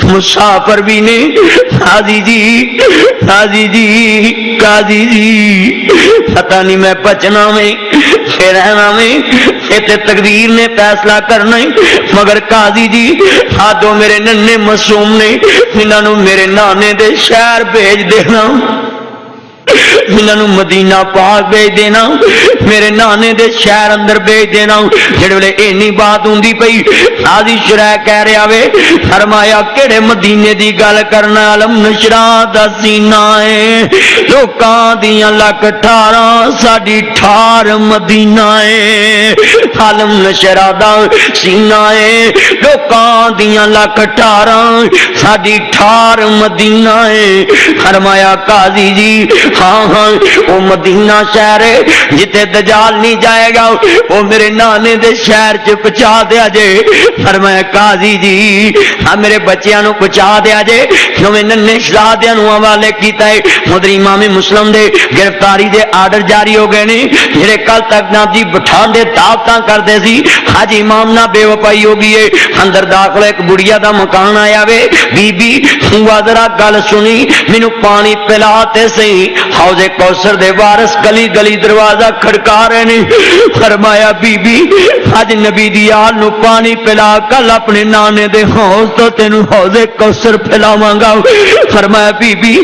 مسافر بھی نے قاضی جی قاضی جی قاضی جی پتہ نہیں میں بچنا میں پھر رہنا میں تے تقدیر نے فیصلہ کرنا مگر قاضی جی ہاتھوں میرے ننے معصوم نے انہاں نوں میرے نانے دے شہر بھیج دینا انہوں مدینہ پاک بھیج دینا میرے نانے دے شہر اندر بھیج دینا جڑے ویلے اینی بات ہوندی پئی قاضی شرح کہہ رہا وے فرمایا کیڑے مدینے دی گل کرنا علم نشرا دا سینہ ہے لوکاں دیاں لک 18 ساڈی ٹھار مدینہ ہے علم نشرا دا سینہ ہے لوکاں دیاں لک 18 ساڈی ٹھار مدینہ ہے فرمایا قاضی جی ہاں ہاں وہ مدینہ شہر ہے جتے دجال نہیں جائے گا وہ میرے نانے دے شہر چ پہنچا دیا جے فرمایا قاضی جی ہاں میرے بچیاں نو پہنچا دیا جے نویں ننے شہزادیاں نو حوالے کیتا ہے مدری امام مسلم دے گرفتاری دے آرڈر جاری ہو گئے نے جڑے کل تک نہ جی بٹھاندے دعوتاں کردے سی حج امام نہ بے وفائی ہو گئی ہے اندر داخل ایک بڑھیا دا مکان آیا وے بی بی ہوا ذرا گل سنی مینوں پانی پلا تے سہی حوض کوثر دے وارث گلی گلی دروازہ کھڑکا رہے نے. فرمایا بی بی اج نبی دی آل نو پانی پلا کل اپنے نانے دے حوض تو تینوں حوض کوثر پلاواں گا. فرمایا بی بی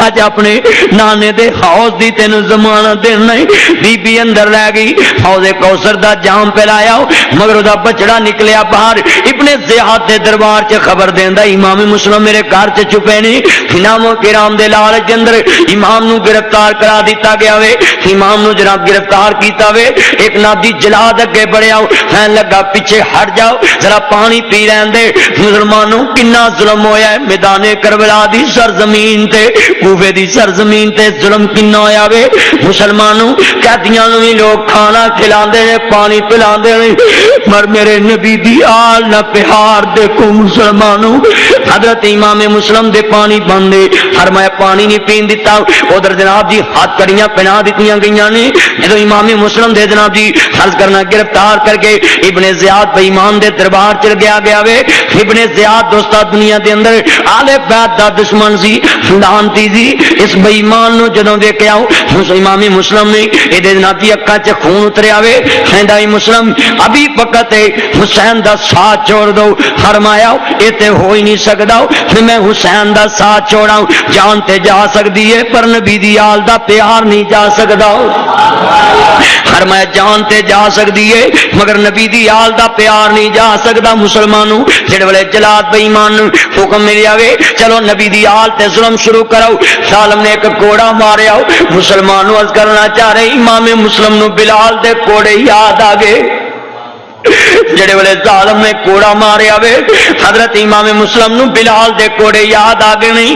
اج اپنے نانے دے حوض دی تینوں ضمانت دینا. بی بی اندر لے گئی, حوض کوثر دا جام پلایا, مگر دا بچڑا نکلیا باہر. ابن زیاد دے دربار چ خبر دیندا امام مسلم میرے گھر چ چھپے نے. امام کرام دے لالچ اندر امام نو گرفتار کرا دیتا گیا وے. امام نو جناب گرفتار کیتا وے. ایک نادی جلاد اگے بڑھیا ہے لگا پیچھے ہٹ جاؤ ذرا پانی پی لین دے. مسلمانوں کنا ظلم ہویا ہے میدان کربلا دی سرزمین تے, کوفے دی سرزمین تے ظلم کنا ہویا وے. مسلمانوں قیدیاں نو بھی لوگ کھانا کھلاندے نے پانی پلاندے نے, مر میرے نبی دی آل نہ پیار دیکھو. مسلمانوں حضرت امام مسلم دے پانی بندے فرمایا پانی نہیں پین دیتا. ادھر جناب جی ہاتھ کڑیاں پہنا دیتیاں گئیاں نے. جدو امام مسلم دے جناب جی فرض کرنا گرفتار کر کے ابن زیاد بے ایمان دے دربار چل گیا وے. ابن زیاد دوستا دنیا دے اندر آل بیت دا دشمن سی, لعنتی سی. اس بے ایمان نو جدوں ویکھیا امام مسلم نے اے جناب جی اکھاں چ خون اتریا وے. کہندا اے مسلم ابھی وقت ہے حسین دا ساتھ چھوڑ دو. فرمایا اے تے ہو ہی نہیں سکدا کہ میں حسین دا ساتھ چھوڑاں. جان تے جا سکدی ہے پر نبی دی آل دا پیار نہیں جا سکدا. فرمایا جان تے جا سکدی ہے مگر نبی دی آل دا پیار نہیں جا سکدا. مسلمانوں جڑے ویلے جلاد بے ایمان حکم ملیا وے چلو نبی دی آل تے ظلم شروع کرو. ظالم نے ایک کوڑا ماریا. مسلمانوں عرض کرنا چاہ رہے امام مسلم نو بلال دے کوڑے یاد آ گئے. جڑے والے ظالم نے کوڑا ماریا وے حضرت امام مسلم نو بلال دے کوڑے یاد آ گئے. نہیں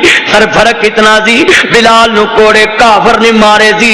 فرق اتنا سی بلال نو کوڑے کافر نے مارے سی.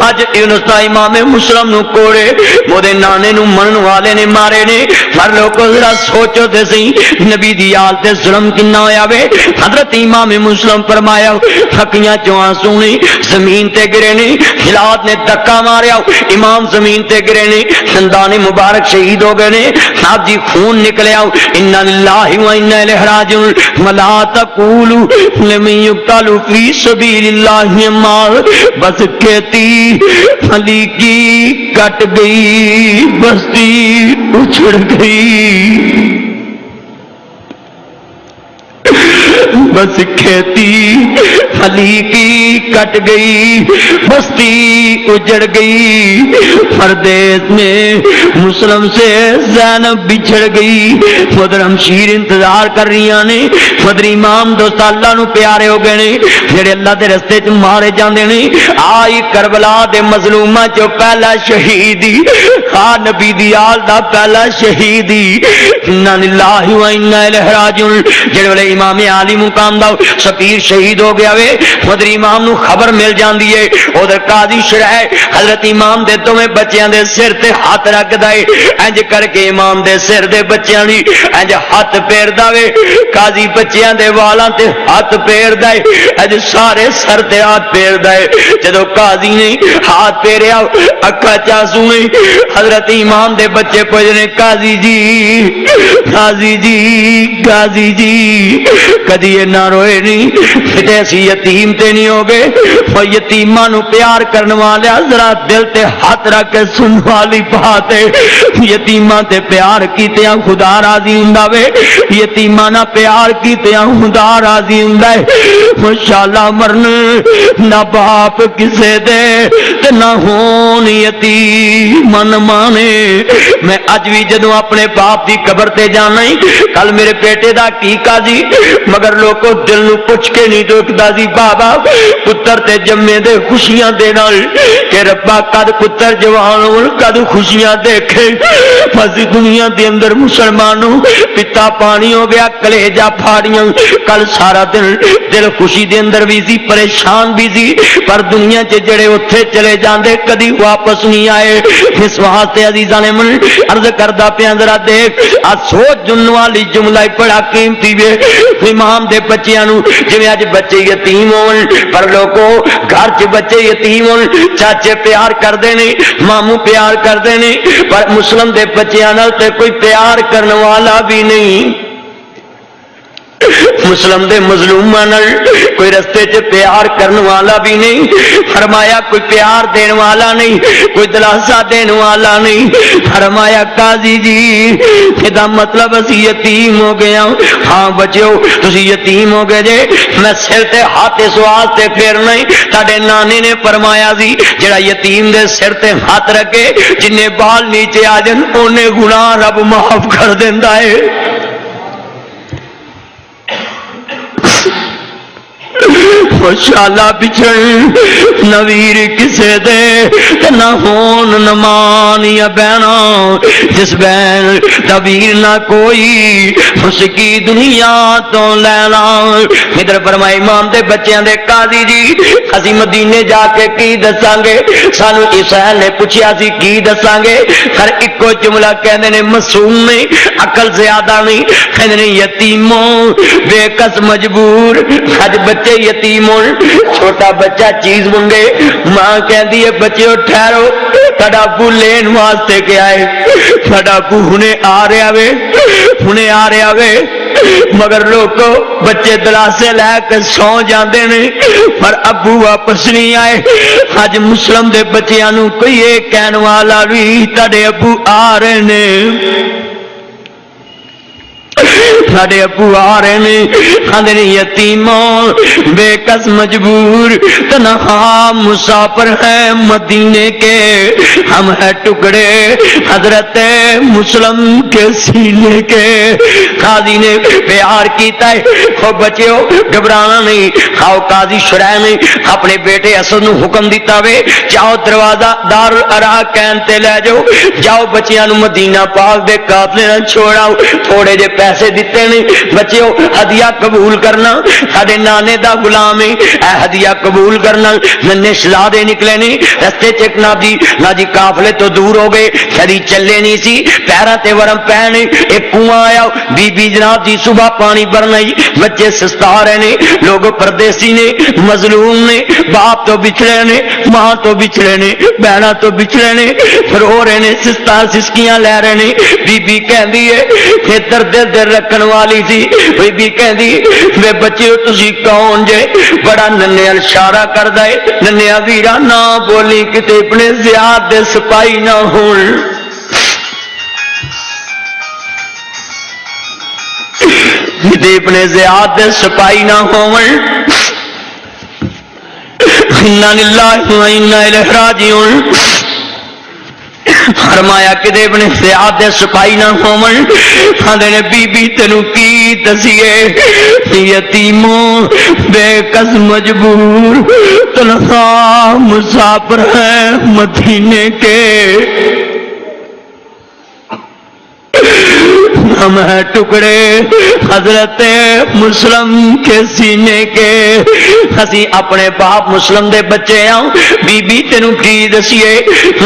اج انستا امام مسلم نو کوڑے وہ دے نانے نو منن والے نے مارے نے. پر لوگ ذرا سوچو تے سی نبی دی آل تے ظلم کنا ہویا وے. حضرت امام مسلم فرمایا اکھیاں چوں آنسو نے زمین تے گرے نے. ہلات نے دھکا ماریا امام زمین تے گرے نے. دندان مبارک شہید ہو گئے نے. صاحب جی خون نکلیا. انا للہ و انا الیہ راجعون. ولا تقولوا لمن یقتل فی سبیل اللہ اموات. بس کہتی علی کی کٹ گئی بستی اچھڑ گئی. بس کھیتی علی کی کٹ گئی بستی اجڑ گئی. پردیس میں مسلم سے زینب بچھڑ گئی. مدرم شیر انتظار کر رہی نے. مدر امام دوست اللہ نو پیارے ہو گئے نے جڑے اللہ دے رستے چ مارے جاندے نے. آئی کربلا دے مظلوماں چو پہلا شہیدی آ نبی دی آل دا پہلا شہیدی. انا للہ و انا الیہ راجعون. جڑے والے امام عالی مقام دا سفیر شہید ہو گیا وے مدر امام نو خبر مل جاندی ہے. ادھر قاضی شرح حضرت امام دے دوویں بچیاں دے سر تے ہاتھ رکھدا ہے. انج کر کے امام دے سر دے بچیاں دی انج ہاتھ پھیردا وے. قاضی بچیاں دے والاں تے ہاتھ پھیردا ہے. انج سارے سر تے ہاتھ پھیردا ہے. جدوں قاضی نے ہاتھ پھیریا اکھاں چ آنسو نے. حضرت امام دے بچے پوچھنے قاضی جی قاضی جی قاضی جی کدی یہ نہ روئے نہیں تے اسی یتیم تے نہیں ہو گئے. وہ یتیماں نو پیار کرنے والے ذرا دل تے ہاتھ رکھ کے سنبھالی پاتے. یتیماں تے پیار کیتیاں خدا راضی ہوندا وے. یتیماں نہ پیار کیتیاں خدا راضی ہوندا ہے. ماشاءاللہ مرن نہ باپ کسے دے تے نہ ہون یتیم من مانے. میں اج بھی جدوں اپنے باپ دی قبر تے جانا ہی کل میرے بیٹے دا کی قاضی مگر لوگوں دل نو پوچھ کے نہیں دیکھدا سی بابا پتر تے جمے دے خوشیاں دے نال کہ ربا کد پتر جوان ہون کد خوشیاں دیکھے. بس دنیا دے اندر مسلمانوں پتا پانی ہو گیا کلیجا پھاڑیاں. کل سارا دل خوشی دے اندر بھی سی پریشان بھی سی پر دنیا چ جڑے اوتھے چلے جاندے کدی واپس نہیں آئے. اس واسطے عزیزاں نے من عرض کردا پیا ذرا دیکھ آ سوچ جن والی جملہ بڑا قیمتی وے. امام دے بچیاں نو جویں اج بچے یتیم ہون پر لوگوں گھر چ بچے یتیم ہون چاچے پیار کردے نے ماموں پیار کردے نے پر مسلم دے بچیاں نال تے کوئی پیار کرن والا بھی نہیں. مسلم دے مظلوماں نال کوئی رستے چ پیار کرن والا بھی نہیں، فرمایا کوئی پیار دین والا نہیں، کوئی دلاسا دین والا نہیں۔ فرمایا قاضی جی یہ مطلب اسی یتیم ہو گیا؟ ہاں بچیو تسی یتیم ہو گئے جے، میں سر تے ہاتھ اس واسطے پھیرنا ہی تہاڈے نانے نے فرمایا سی جڑا یتیم دے سر تے ہاتھ رکھے جن بال نیچے آ جن اونے گناہ رب معاف کر دیندا ہے۔ ماشاءاللہ بچھڑ نویر کسے دے نہ ہون نمان یا بہنا، جس بہن نویر نہ کوئی اس کی دنیا تو لینا۔ ادھر فرمائے امام دے بچیاں دے قاضی جی اسی مدینے جا کے کی دساں گے؟ سانو اسرائیل نے پوچھیا سی کی دساں گے؟ ہر ایکو جملہ کہندے نے معصوم نہیں، عقل زیادہ نہیں، کہندے نے یتیموں بے کس مجبور۔ اج بچے یتیم ہون، چھوٹا بچہ چیز منگے، ماں کہندی ہے بچیو ٹھہرو تہاڈا ابو لین واسطے گیا ہے، تہاڈا ابو ہنے آ رہا وے، ہنے آ رہا وے۔ مگر لوگوں بچے دلاسے لے کے سو جاندے نے پر ابو واپس نہیں آئے۔ اج مسلم دے بچیاں نو کوئی یہ کہن والا بھی تہاڈے ابو آ رہے نے، ساڈے ابو آ رہے نے، آندے نے یتیموں بے کس مجبور تنہا مسافر ہے مدینے کے، ہم ہے ٹکڑے حضرت مسلم کے سینے کے۔ قاضی نے پیار کیتا ہے، خو بچیو گھبرانا نہیں، کھاؤ قاضی شرح نے اپنے بیٹے اسد نو حکم دیتا وے جاؤ دروازہ دار الارا کہن تے لے جاؤ، جاؤ بچیاں نو مدینہ پاک دے قافلے نال چھوڑاؤ، تھوڑے جے پیسے دیتے نے بچیو ہدیہ قبول کرنا، ساڈے نانے دا غلام ہے، اے ہدیہ قبول کرنا۔ ننے شلادے نکلے نے رستے چک نہ جی قافلے تو دور ہو گئے، شری چلے نہیں سی، پیراں تے ورم پہنے، ایک کنواں آیا، بی بی جناب جی صبح پانی بھرنا ہی، بچے سستا رہے نے، لوگ پردیسی نے، مظلوم نے، باپ تو بچھڑے نے، ماں تو بچھڑے نے، بہنا تو بچھڑے نے، رو رہے نے، سستا سسکیاں لے رہے نے۔ بی بی کہندی ہے کہ درد دل رکھن والی سی، بی بی کہندی وے بچیو تسی کون جے؟ بڑا ننیا اشارہ کردا ہے، ننیا ویرا نہ بولی کتے اپنے زیاد دے سپاہی نہ ہون، کتے اپنے زیاد دے سپاہی نہ ہون۔ انا للہ و انا الیہ راجعون۔ فرمایا کدے اپنے سیاد دے سپاہی نہ ہومن، آندے نے بی بی تینوں کی دسیے یتیموں بے کس مجبور تنہا مسافر ہیں مدینے کے، ہم ہیں ٹکڑے حضرت مسلم کے سینے کے۔ ہسی اپنے باپ مسلم دے بچے آؤں، بی بی تینوں کی دسیے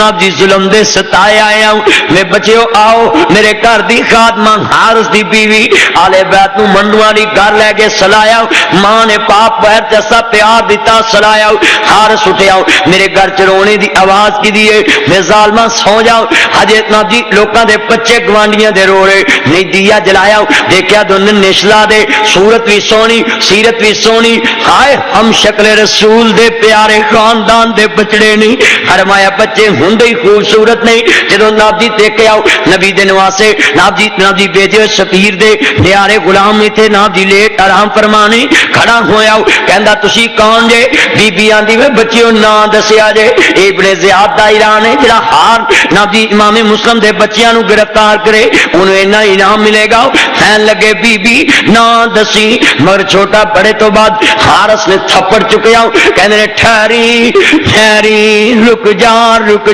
آپ جی ظلم دے ستائے آئے آؤں، میں بچیو آؤ میرے گھر دی خادمہ حارس دی بیوی آلے بیت نو منڈوالی گھر لے کے سلایا، ماں نے پاپ بہر جیسا پیار دیتا سلایا، حارس اٹھے آؤ میرے گھر چرونے دی آواز کی دیئے، میں ظالمہ سو جاؤ، حجیت ناب جی لوکاں دے بچے گوانڈیاں دے رو رہے، نہیں دیا جلایا، دیکھیا دونن نشلا دے، صورت بھی سونی سیرت بھی سونی، ہائے ہم شکل رسول دے پیارے خاندان دے بچڑے نہیں۔ فرمایا بچے ہندے ہی خوبصورت نہیں، جدو ناب جی دیکھے آؤ نبی دے نواسے ناب جی بیجے سفیر دے پیارے غلام میں تھے، ناب جی لیٹ آرام فرمانے کھڑا ہویا آؤ، کہندا تسی کون جے؟ بی بی آندی میں بچیوں نا دسیا جے ابن زیاد دا ایران ہے جڑا ہار ناب جی امام مسلم دے بچیاں نو گرفتار کرے انہوں اینا انعام ملے گا۔ کہن لگے بی بی نا دسی، مگر چھوٹا بڑے تو بعد حارس نے تھپڑ چکے آؤ، کہنے نے ٹھہری ٹھہری رک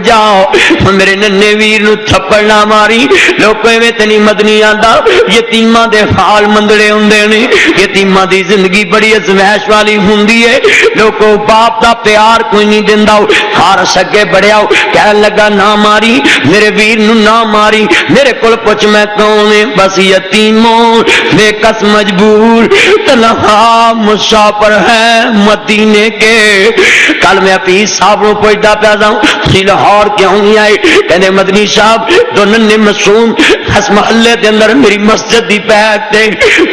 جاؤ میرے ننے ویر نو تھپڑ نہ ماری، لوکے میں تنی مدنی آندا یتیماں دے حال مندڑے ہوندے نے، یتیماں دی زندگی بڑی ازمائش والی ہوندی ہے، لوکو باپ دا پیار کوئی نہیں دیندا۔ حارس اگے بڑھیا کہن لگا نہ ماری میرے ویر نو نہ ماری، میرے کول پوچھ میں کون بس یتیموں بے کس مجبور تنہا مسافر ہے مدینے کے. کل میں حفیظ صاحب کو پوچھتا پیا جاؤں تھی لاہور کیوں نہیں آئے؟ کہنے مدنی صاحب دو ننے معصوم اس محلے دے اندر میری مسجد دی پیر تے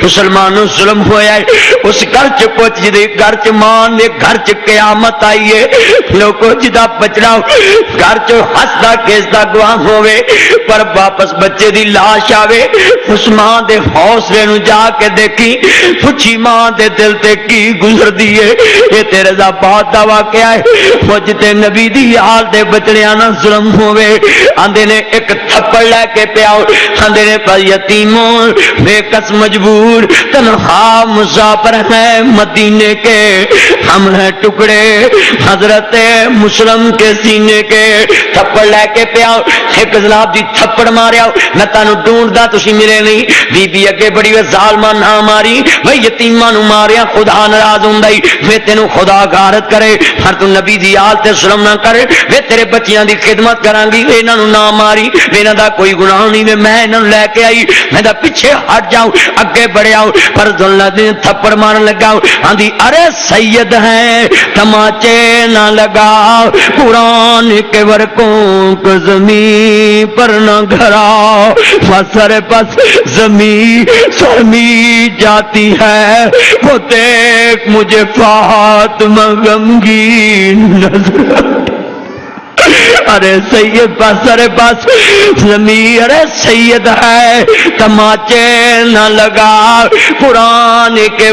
مسلمانوں ظلم ہویا ہے. اس گھر چ پوچھ جدے گھر چ ماں نے گھر چ قیامت آئی ہے لوگوں جدا بچڑا گھر چ ہسدا کیسدا گواہ ہوے پر واپس بچے دی لاش آوے اس ماں دے حوصلے نو جا کے دیکھی پوچھی ماں دے دل تے کی گزر دیے. یہ تیرے دا بہت دا واقعہ ہے وہ جتے نبی دی حال دے بچڑیاں نہ ظلم ہوے آندے نے ایک تھپڑ لے کے پیاؤ آندے نے پر یتیموں بے کس مجبور تنہا مسافر ہے مدینے کے ہم ہیں ٹکڑے حضرت مسلم کے سینے کے. تھپڑ لے کے پیاؤ ایک جناب دی تھپڑ ماریا میں تانوں ڈھونڈدا تسی ملے نہیں. بی بی اگے بڑی وے ظالماں نہ ماری وے یتیماں نو ماریا خدا ناراض ہوندا ای وے تینوں خدا غارت کرے ہر تو نبی دی آل تے ظلم نہ کرے وے تیرے بچیاں دی خدمت کراں گی وے انہاں نو نہ ماری وے انہاں دا کوئی گناہ نہیں وے میں انہاں نوں لے کے آئی میں دا پیچھے ہٹ جاؤں اگے بڑھ آؤں پر ذلہ دی تھپڑ مارن لگا آندی ارے سید ہیں تماچے نہ لگا قرآن کے ورقوں کو زمین پر نہ گھراؤ فسر پس زمین سرمی جاتی ہے وہ دیکھ مجھے فاطمہ غمگین نظر ارے سید پاس ارے پاس زمین ارے سید ہے تماچے نہ لگا قرآن کے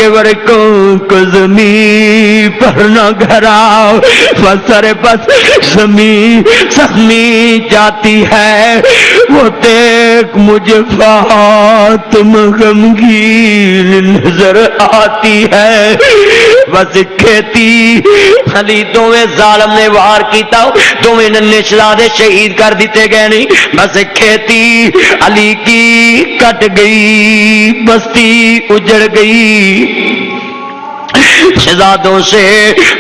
ورقوں کو زمین پر نہ گھراؤ پسر پس زمین سخمی جاتی ہے وہ دیکھ مجھے فاطمہ غمگین نظر آتی ہے. بس کھیتی علی دوویں ظالم نے وار کیتا دوویں ننے شہزادے شہید کر دیتے گئے نہیں. بس کھیتی علی کی کٹ گئی بستی اجڑ گئی شہزادوں سے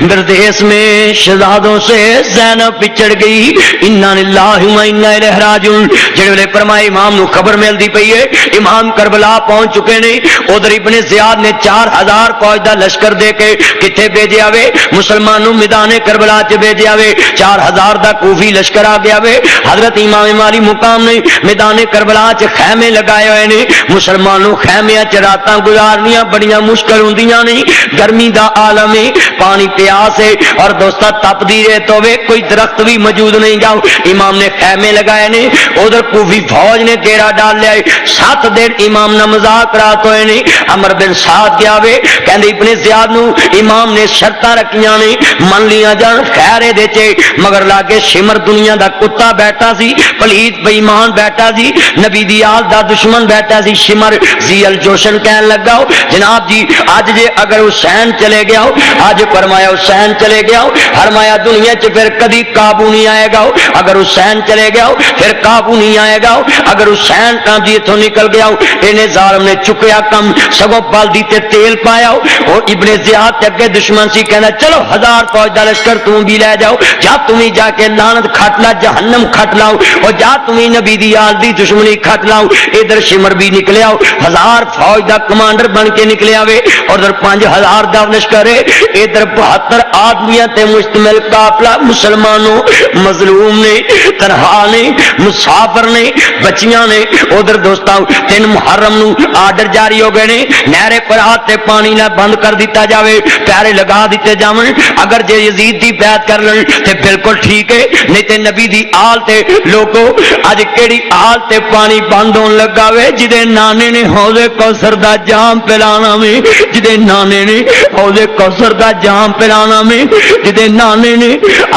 بردیس میں شہزادوں سے زینب بچڑ گئی. انا للہ و انا الیہ راجعون. جڑے ویلے فرمائے امام نو خبر ملدی پئی ہے امام کربلا پہنچ چکے نے ادھر ابن زیاد نے 4000 فوج دا لشکر دے کے کتے بھیجیا وے مسلمانوں میدان کربلا چ بھیجیا وے 4000 دا کوفی لشکر آ گیا وے. حضرت امام مالی مقام نے میدان کربلا چ خیمے لگائے ہوئے نے مسلمانوں خیمیاں چ راتاں گزارنیاں بڑیاں مشکل ہوندیاں نہیں. گرمی دا عالم ہے پانی پیاس ہے اور دوستا تپ دی ریت ہوئے کوئی درخت بھی موجود نہیں. جاؤ امام نے خیمے لگائے نے ادھر کوفی فوج نے گھیرا ڈال لیا 7 دن امام نہ مذاکرات ہوئے نے. عمر بن سعد گیا وے کہندے ابن زیاد نو امام نے شرطاں رکھیاں نے من لیاں جان خیر دے چے مگر لاگے شمر دنیا دا کتا بیٹھا سی پلیت بے ایمان بیٹھا سی نبی دی آل دا دشمن بیٹھا سی شمر ذی الجوشن کہن لگا جناب جی آج جے اگر حسین چلے گیا ہو آج فرمایا حسین چلے گیا ہو فرمایا دنیا چ پھر کدی قابو نہیں آئے گا اگر حسین چلے گیا ہو پھر قابو نہیں آئے گا اگر حسین کام دی اتھوں نکل گیا ہو انہیں ظالم نے چکیا کم سگوں بالدی تے تیل پایا ہو اور ابن زیاد تے اگے دشمن سی کہنا چلو 1000 فوج دا لشکر تم بھی لے جاؤ جا تمہیں جا کے لعنت کھٹ لا جہنم کھٹ لاؤ اور جا تمہیں نبی دی آل دی دشمنی کھٹ لاؤ. ادھر شمر بھی نکلیا ہو 1000 فوج دا کمانڈر بن کے نکلیا وے اور ادھر 5000 دا لشکر ہے ادھر 72 آدمیاں تے مشتمل قافلہ مسلمانوں مظلوم نے تنہا نے مسافر نے بچیاں نے. ادھر دوستاں 3 محرم نو آرڈر جاری ہو گئے نے نہر فرات تے پانی نہ بند کر دیتا جاوے پیارے لگا دیتے جاون اگر جے یزید دی بیعت کر لن تے بالکل ٹھیک ہے نہیں تے نبی دی آل تے لوگو اج کیڑی آل تے پانی بند ہون لگا وے جدے نانے نے حوض کوثر دا جام پلانا میں جدے نانے نے حوض کوثر دا جام پلانا میں جدے نانے نے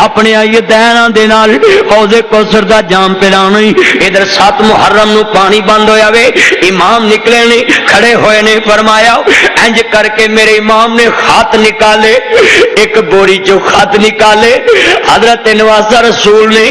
اپنے آئیے دیناں دے نال حوض کوثر دا جام پلانا ہی. ادھر 7 محرم نو پانی بند ہویا وے امام نکلے نے کھڑے ہوئے نے فرمایا انج کر کے میرے امام نے خط نکالے ایک بوری چو خط نکالے حضرت نواسہ رسول نے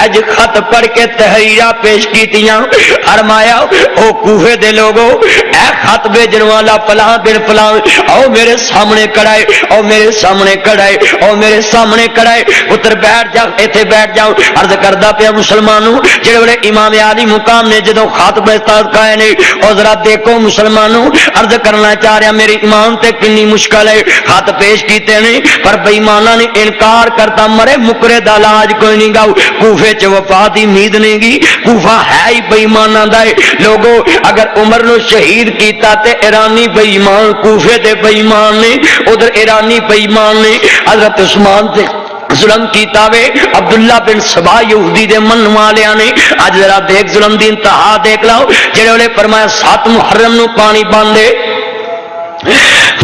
اج خط پڑھ کے تحریرہ پیش کی تیاں فرمایا او کوفے دے لوگو اے خط بھیجن والا فلاں بن فلاں او میرے سامنے کڑائے او میرے سامنے کڑائے او میرے سامنے کڑائے پتر بیٹھ جا ایتھے بیٹھ جاؤ عرض کردہ پیا مسلمانوں جڑے امام عالی مقام نے جدوں خط بستاد کہے نے او ذرا دیکھو مسلمانوں عرض کرنا چاہ رہا میرے ایمان تے کنی مشکل ہے خط پیش کیتے نے پر بے ایماناں نے انکار کرتا مرے مکرے دا علاج کوئی نہیں گا کوفے چ وفا دی امید نہیں گی کوفہ ہے ہی بے ایماناں دا ہے لوگوں اگر عمر نو شہید کیتا تے ایرانی بے ایمان کوفے دے بے ایمان نے ادھر ایرانی بے ایمان نے حضرت عثمان تے ظلم کیتا وے عبداللہ بن سبا یہودی دے من والیاں نے اج ذرا دیکھ ظلم دی انتہا دیکھ لاؤ جڑے نے فرمایا 7 محرم نو پانی باندھے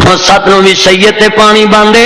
7 نو بھی سید تے پانی باندھے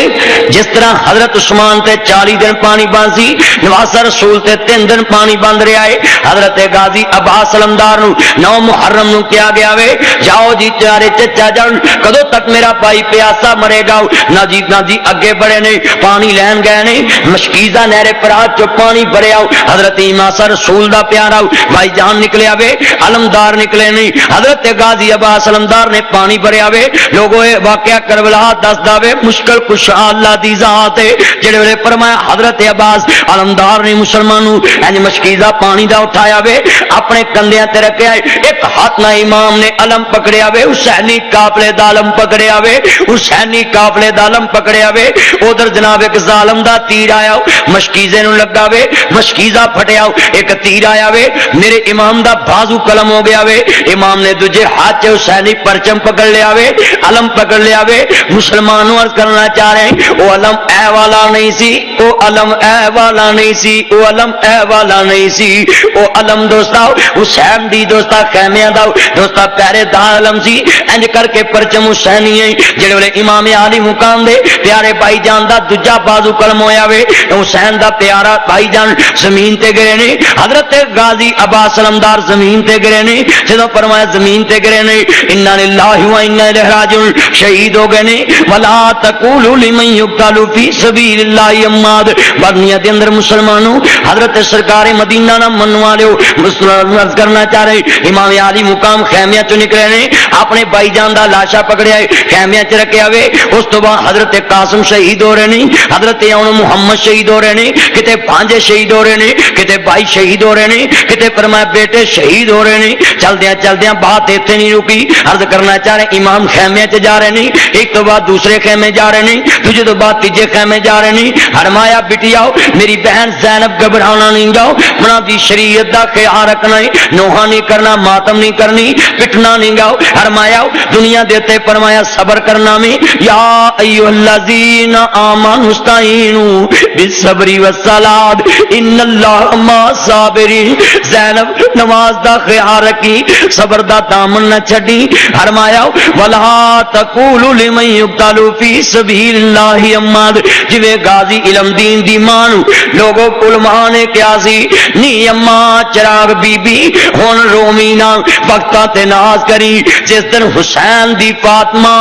جس طرح حضرت عثمان تے 40 دن پانی باندھی نواسہ رسول تے 3 دن پانی باندھ رہا ہے حضرت غازی عباس علمدار نو 9 محرم نو کیا گیا وے جاؤ جی تیارے چچا جان کدوں تک میرا بھائی پیاسا مرے گا نہ جی اگے بڑے نے پانی لین گئے نے مشکیزہ نہر فرات چو پانی بھرے آؤ حضرت نواسہ رسول دا پیارا بھائی جان نکلے آوے علمدار نکلے نہیں حضرت غازی عباس علمدار نے پانی بھرے آوے لوگوں واقعہ کربلا دس داوے مشکل کشا اللہ دی ذات ہے جڑے ویلے فرمایا حضرت عباس علمدار نے مسلمانوں انج مشکیزہ پانی دا اٹھایا وے اپنے کندھیاں تے رکھیا ایک ہاتھ نہ امام نے علم پکڑیا وے حسینی قافلے دا علم پکڑیا وے حسینی قافلے دا علم پکڑیا وے ادھر جناب ایک ظالم دا تیر آیا مشکیزے نو لگا وے مشکیزہ پھٹیا ایک تیر آیا وے میرے امام دا بازو قلم ہو گیا وے امام نے دوجے ہاتھ سے حسینی پرچم پکڑ لیا وے علم پکڑ لیا وے مسلمانوں عرض کرنا چاہ رہے ہیں وہ علم اے والا نہیں سی وہ علم اے والا نہیں سی وہ علم اے والا نہیں سی وہ علم دوستا حسین دی دوستا خیمیاں دا دوستا پیارے دا علم سی انج کر کے پرچم حسینی ہیں جڑے والے امام عالی مقام دے پیارے بھائی جان دا دجا بازو قلم ہویا وے حسین دا پیارا بھائی جان زمین تے گرے نے حضرت غازی عباس علمدار زمین تے گرے نے جدوں فرمایا زمین تے گرے نے انا للہ و انا الیہ راجعون شہید ہو گئے نے ولا تقولوا لمن يقتل في سبيل الله اموات برنیا دے اندر مسلمانوں حضرت سرکار مدینہ نہ من والو مسلمان کرنا چاہ رہے امام عالی مقام خیمیاں چ نکلے نے اپنے بھائی جان دا لاشا پکڑیا خیمیاں چ رکھیا وے اس تو بعد حضرت قاسم شہید ہو رہے نے حضرت اون محمد شہید ہو رہے نے کتے بھانجے شہید ہو رہے نے کتے بھائی شہید ہو رہے نے کتے فرمایا بیٹے شہید ہو رہے نے چلدیاں بات ایتھے نہیں رکی عرض کرنا چاہ رہے امام خیمیاں چ جا رہے نہیں ایک تو بعد دوسرے خیمے جا رہے نہیں تجھے تو بعد تیجے خیمے جا رہے نہیں فرمایا بیٹی آؤ میری بہن زینب گھبرانا نہیں گاؤ بنا دی شریعت دا خیال رکھنا ہے نوحہ نہیں کرنا ماتم نہیں کرنی پٹنا نہیں گاؤ فرمایا دنیا دیتے فرمایا صبر کرنا میں یا ایوہ الذین آمنوا استعینوا بالصبر والصلاۃ ان اللہ مع الصابرین زینب نماز دا خیال رکھی صبر دا دامن نہ چھڈی فرمایا ولا تقولوا لمن يقتل في سبيل الله اموات جویں غازی علم دین دی مان لوگوں علماء نے کیا سی نی اما چراغ بی بی ہن رومینا وقتاں تے ناز کری جس دن حسین دی فاطمہ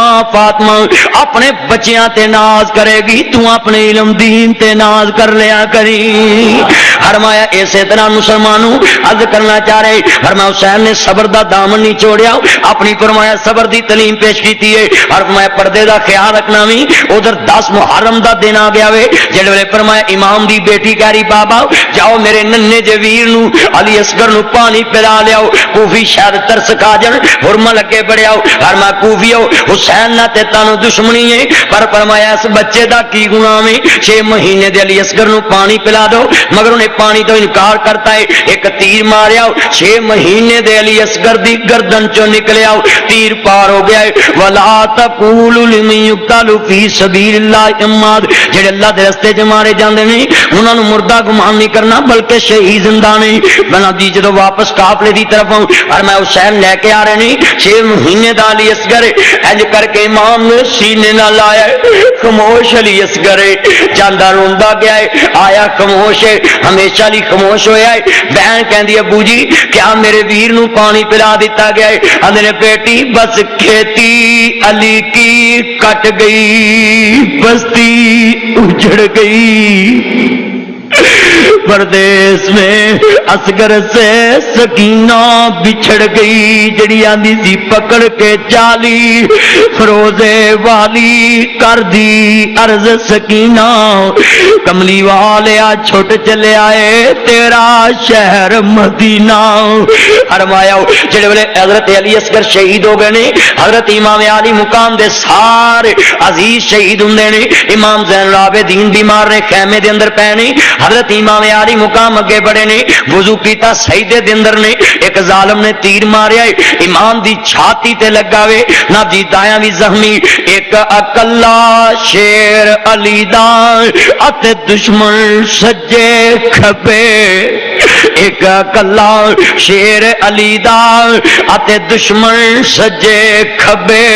اپنے بچیاں تے ناز کرے گی تو اپنے علم دین تے ناز کر لیا کری فرمایا اسی طرح مسلمانوں عرض کرنا چاہ رہے فرمایا حسین نے صبر دا دامن نہیں چھوڑیا اپنی فرمایا صبر دی تعلیم پیش کیتی ہے اور فرمایا پردے دا خیال رکھنا بھی ادھر 10 محرم دا دن آ گیا وے جڑے ویلے فرمایا امام دی بیٹی کہہ رہی بابا جاؤ میرے ننے جے ویر نو علی اصغر نو پانی پلا لیاؤ کوفی شاید ترس کھا جن حرمہ لگے بڑیاؤ فرمایا کوفیو حسین نہ تے تانوں دشمنی ہے پر فرمایا اس بچے دا کی گناہ میں 6 مہینے دے علی اصغر نو پانی پلا دو مگر انہیں پانی تو انکار کرتا ہے ایک تیر ماریا 6 مہینے دے علی اصغر دی گردن چوں نکلیا تیر پار ہو گیا ہے ولا تقولوا لمن يقتل في سبيل الله اموات جڑے اللہ دے راستے چ مارے جاندے نے انہاں نوں مردہ گمان نہیں کرنا بلکہ شہید زندہ نے بنا دی جدوں واپس قافلے دی طرف اور میں حسین لے کے آ رہے نہیں 6 مہینے دا علی اصغر اج کر کے امام نے سینے نہ لایا خاموش علی اصغر جاندہ روندا گیا ہے، آیا خاموش ہے، ہمیشہ لی خاموش ہویا ہے۔ بہن کہندی ابو جی کیا میرے ویر نو پانی پلا دیتا گیا ہے؟ آندے نے بیٹی بس کھیتی علی کی کٹ گئی، بستی اجڑ گئی، پردیس میں اصغر سے سکینہ بچھڑ گئی، جڑی آندی سی پکڑ کے چالی فروزے والی کر دی عرض سکینہ، کملی والے چھوٹ چلے آئے تیرا شہر مدینہ۔ فرمایا جڑے ویلے حضرت علی اصغر شہید ہو گئے نے، حضرت امام علی مقام دے سارے عزیز شہید ہوندے نے، امام زین العابدین بیمار نے خیمے دے اندر پے نے، حضرت امام علی مقام اگے بڑے نے، وضو کیتا سجدے دے اندر نے، ایک ظالم نے تیر ماریا ہے، امام دی چھاتی تے لگا وے، نہ جی دایاں بھی زخمی، ایک اکلا شیر علی دا اتے دشمن سجے کھبے، ایک اکلا شیر علی دا اتے دشمن سجے کھبے۔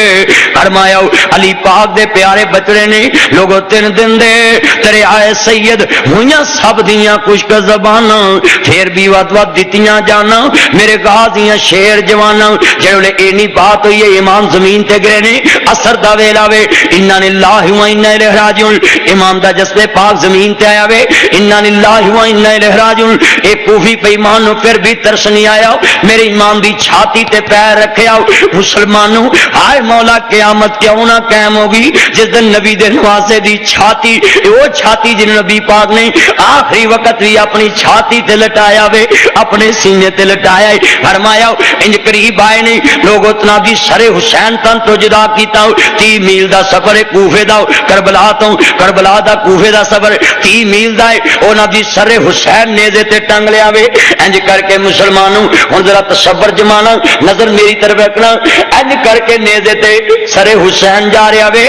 فرمایا علی پاک دے پیارے بچڑے نے لوگوں تین دن دے تیرے آئے سید ہویاں سب دیاں کشک زباناں، پھر بھی وات وات دیتیاں جانا میرے غازیاں شیر جوانا، جڑے اینی بات ہوئی ہے امام زمین تے گرے نے، اثر دا ویلا وے، انا للہ و انا الیہ راجعون، امام دا جسد پاک زمین تے آیا وے، انا للہ و انا الیہ راجعون، ایک کوفی پہ ایمان نو پھر بھی ترس نہیں آیا، میرے امام دی چھاتی تے پیر رکھیا، مسلمانوں ہائے مولا قیامت کیوں نہ قائم ہوگی جس دن نبی دے نواسے دی چھاتی، وہ چھاتی جن نبی پاک نے آخری وقت بھی اپنی چھاتی تے لٹایا وے، اپنے سینے تے لٹایا ہے۔ فرمایا انج قریب آئے نے لوگ اتنا دی سر حسین تن تو جدا کیتا 30 میل دا سفر کوفے دا، کربلا تو کربلا دا کوفے دا سفر 30 میل دا ہے، انہاں دی سر حسین نیزے تے ٹنگ لیا وے۔ انج کر کے مسلمانوں ہن ذرا تصور جمانا، نظر میری طرف رکھنا، انج کر کے نیزے تے سر حسین جا رہا وے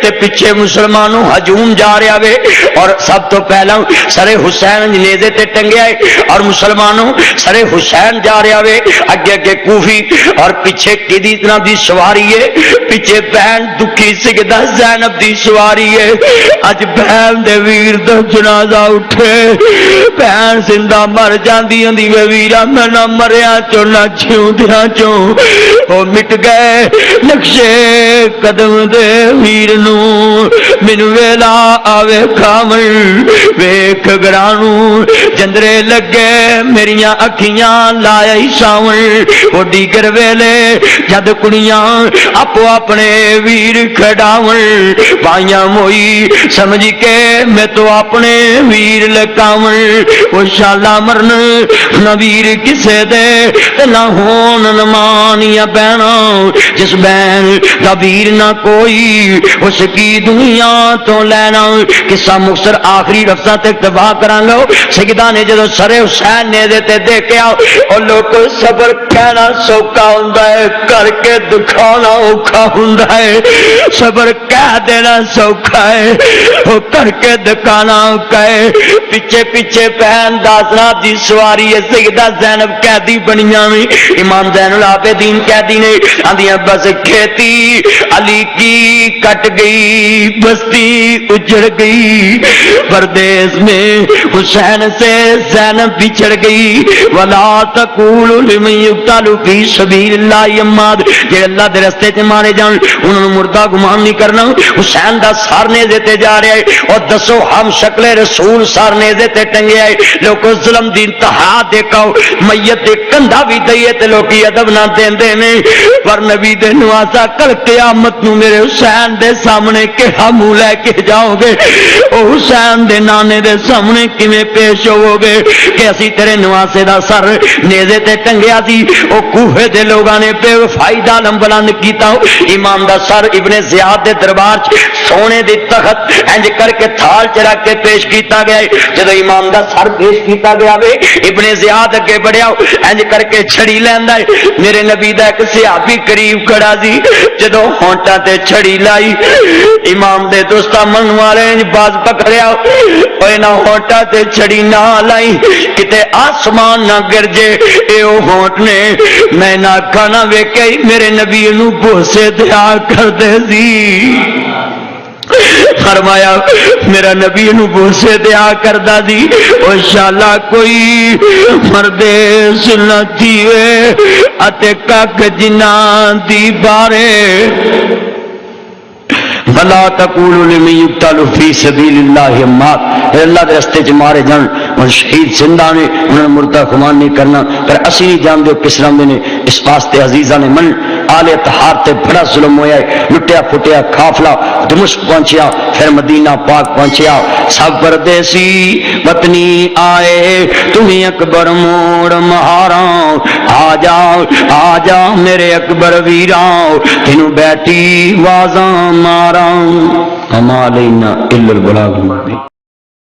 تے پیچھے مسلمانوں ہجوم جا رہا وے، اور سب تو پہلا سر حسین نیزے تے ٹنگیا ہے اور مسلمانوں سر حسین جا رہا وے، اگے اگے کوفی اور پیچھے کدی طرح دی سواری ہے، پیچھے بہن دکھی سگدہ زینب دی سواری ہے۔ اج بہن دے ویر دا جنازہ اٹھے، بہن زندہ مر جاندی اندی وے ویرا میں نہ مریا چو نہ چھوں دیاں چوں، او مٹ گئے نقشے قدم دے ویر نو، مینوں ویلا آوے کھاون ویکھ گرانوں، جندرے لگے میریاں اکھیاں لایا ہی ساون، او دیگر ویلے جد کڑیاں اپو اپنے ویر کھڑاون، پائیاں موئی سمجھ کے میں تو اپنے ویر لکاون، او شالا مرن نہ ویر کسے دے نہ ہون نمانیاں بہنا، جس بہن دا ویر نہ کوئی اس کی دنیا تو لینا۔ قصہ مختصر آخری رفتہ تک تباہ کران گا، سیدہ نے جدو سر حسین نے دیتے دیکھیا اور لوگ صبر کہنا سوکھا ہوندا ہے، کر کے دکھانا اوکھا ہوندا ہے، صبر کہہ دینا سوکھا ہے، وہ کر کے دکھانا اوکھا ہے۔ پیچھے پیچھے بہن داسنا دی سواری ہے، سیدہ زینب قیدی بنیاں میں، امام زین العابدین قیدی نے آندیاں بس کھیتی علی کی کٹ گئی، بستی اجڑ گئی، پردیس میں حسین سے زینب بچھڑ گئی، ولا تقولوا لمن يقتل في سبيل الله اموات، جے اللہ دے رستے تے مارے جان انہاں نوں مردہ گمان نہیں کرنا۔ حسین دا سر نیزے تے جا رہا ہے اور دسو ہم شکل رسول سر نیزے تے ٹنگیا ہے، لوگ ظلم دی انتہا دیکھو، میت دے کندھا بھی دئیے تے لوکی ادب نہ دیندے نے، پر نبی دے نواسا کل قیامت نو میرے حسین دے سامنے کہا منہ لے کے جاؤ گے، او حسین دے نانے دے سامنے کیویں پیش ہوو گے کہ اسی تیرے نواسے دا سر نیزے تے ٹنگیا سی، او کوفے دے لوگاں نے بے وفائی دا علم بلند کیتا، امام دا سر ابن زیاد دے دربار سونے دی تخت انج کر کے تھال چ رکھ کے پیش کیتا گیا، جدو امام دا سر پیش کیتا گیا وے ابن زیاد اگے بڑھیا انج کر کے چھڑی لیندا ہے، میرے نبی دا ایک صحابی قریب کھڑا سی، جدو ہونٹاں تے چھڑی لائی امام دے دوستا من والے باز پکڑیا، اوے نہ ہونٹاں تے چھڑی نہ لائی کتے آسمان نہ گرجے، اے او ہونٹ نے میں نہ کھانا ویکھے میرے نبی نو بوسے دیا کر دے سی۔ فرمایا میرا نبی نو بوسے دیا کردا دی او انشاءاللہ کوئی مردے سنت تھیوے اتے کک جنان دی بارے بلا تقولوا لمن يقتل في سبيل الله اموات اللہ دے راستے چ مارے جان اور شہید زندہ نے انہاں مردہ گمان نہیں کرنا پر اسی نہیں جان دے کس طرح نے اس واسطے عزیزاں نے من آل طہار تے بڑا ظلم ہویا ہے لٹیا پھٹیا قافلہ دمشق پہنچیا پھر مدینہ پاک پہنچیا سب پردیسی وطنی آئے تمہیں اکبر موڑ مہاراں آ جا میرے اکبر ویراں تینوں بیٹھی وازاں ماراں اما علینا الا البلاغ المبین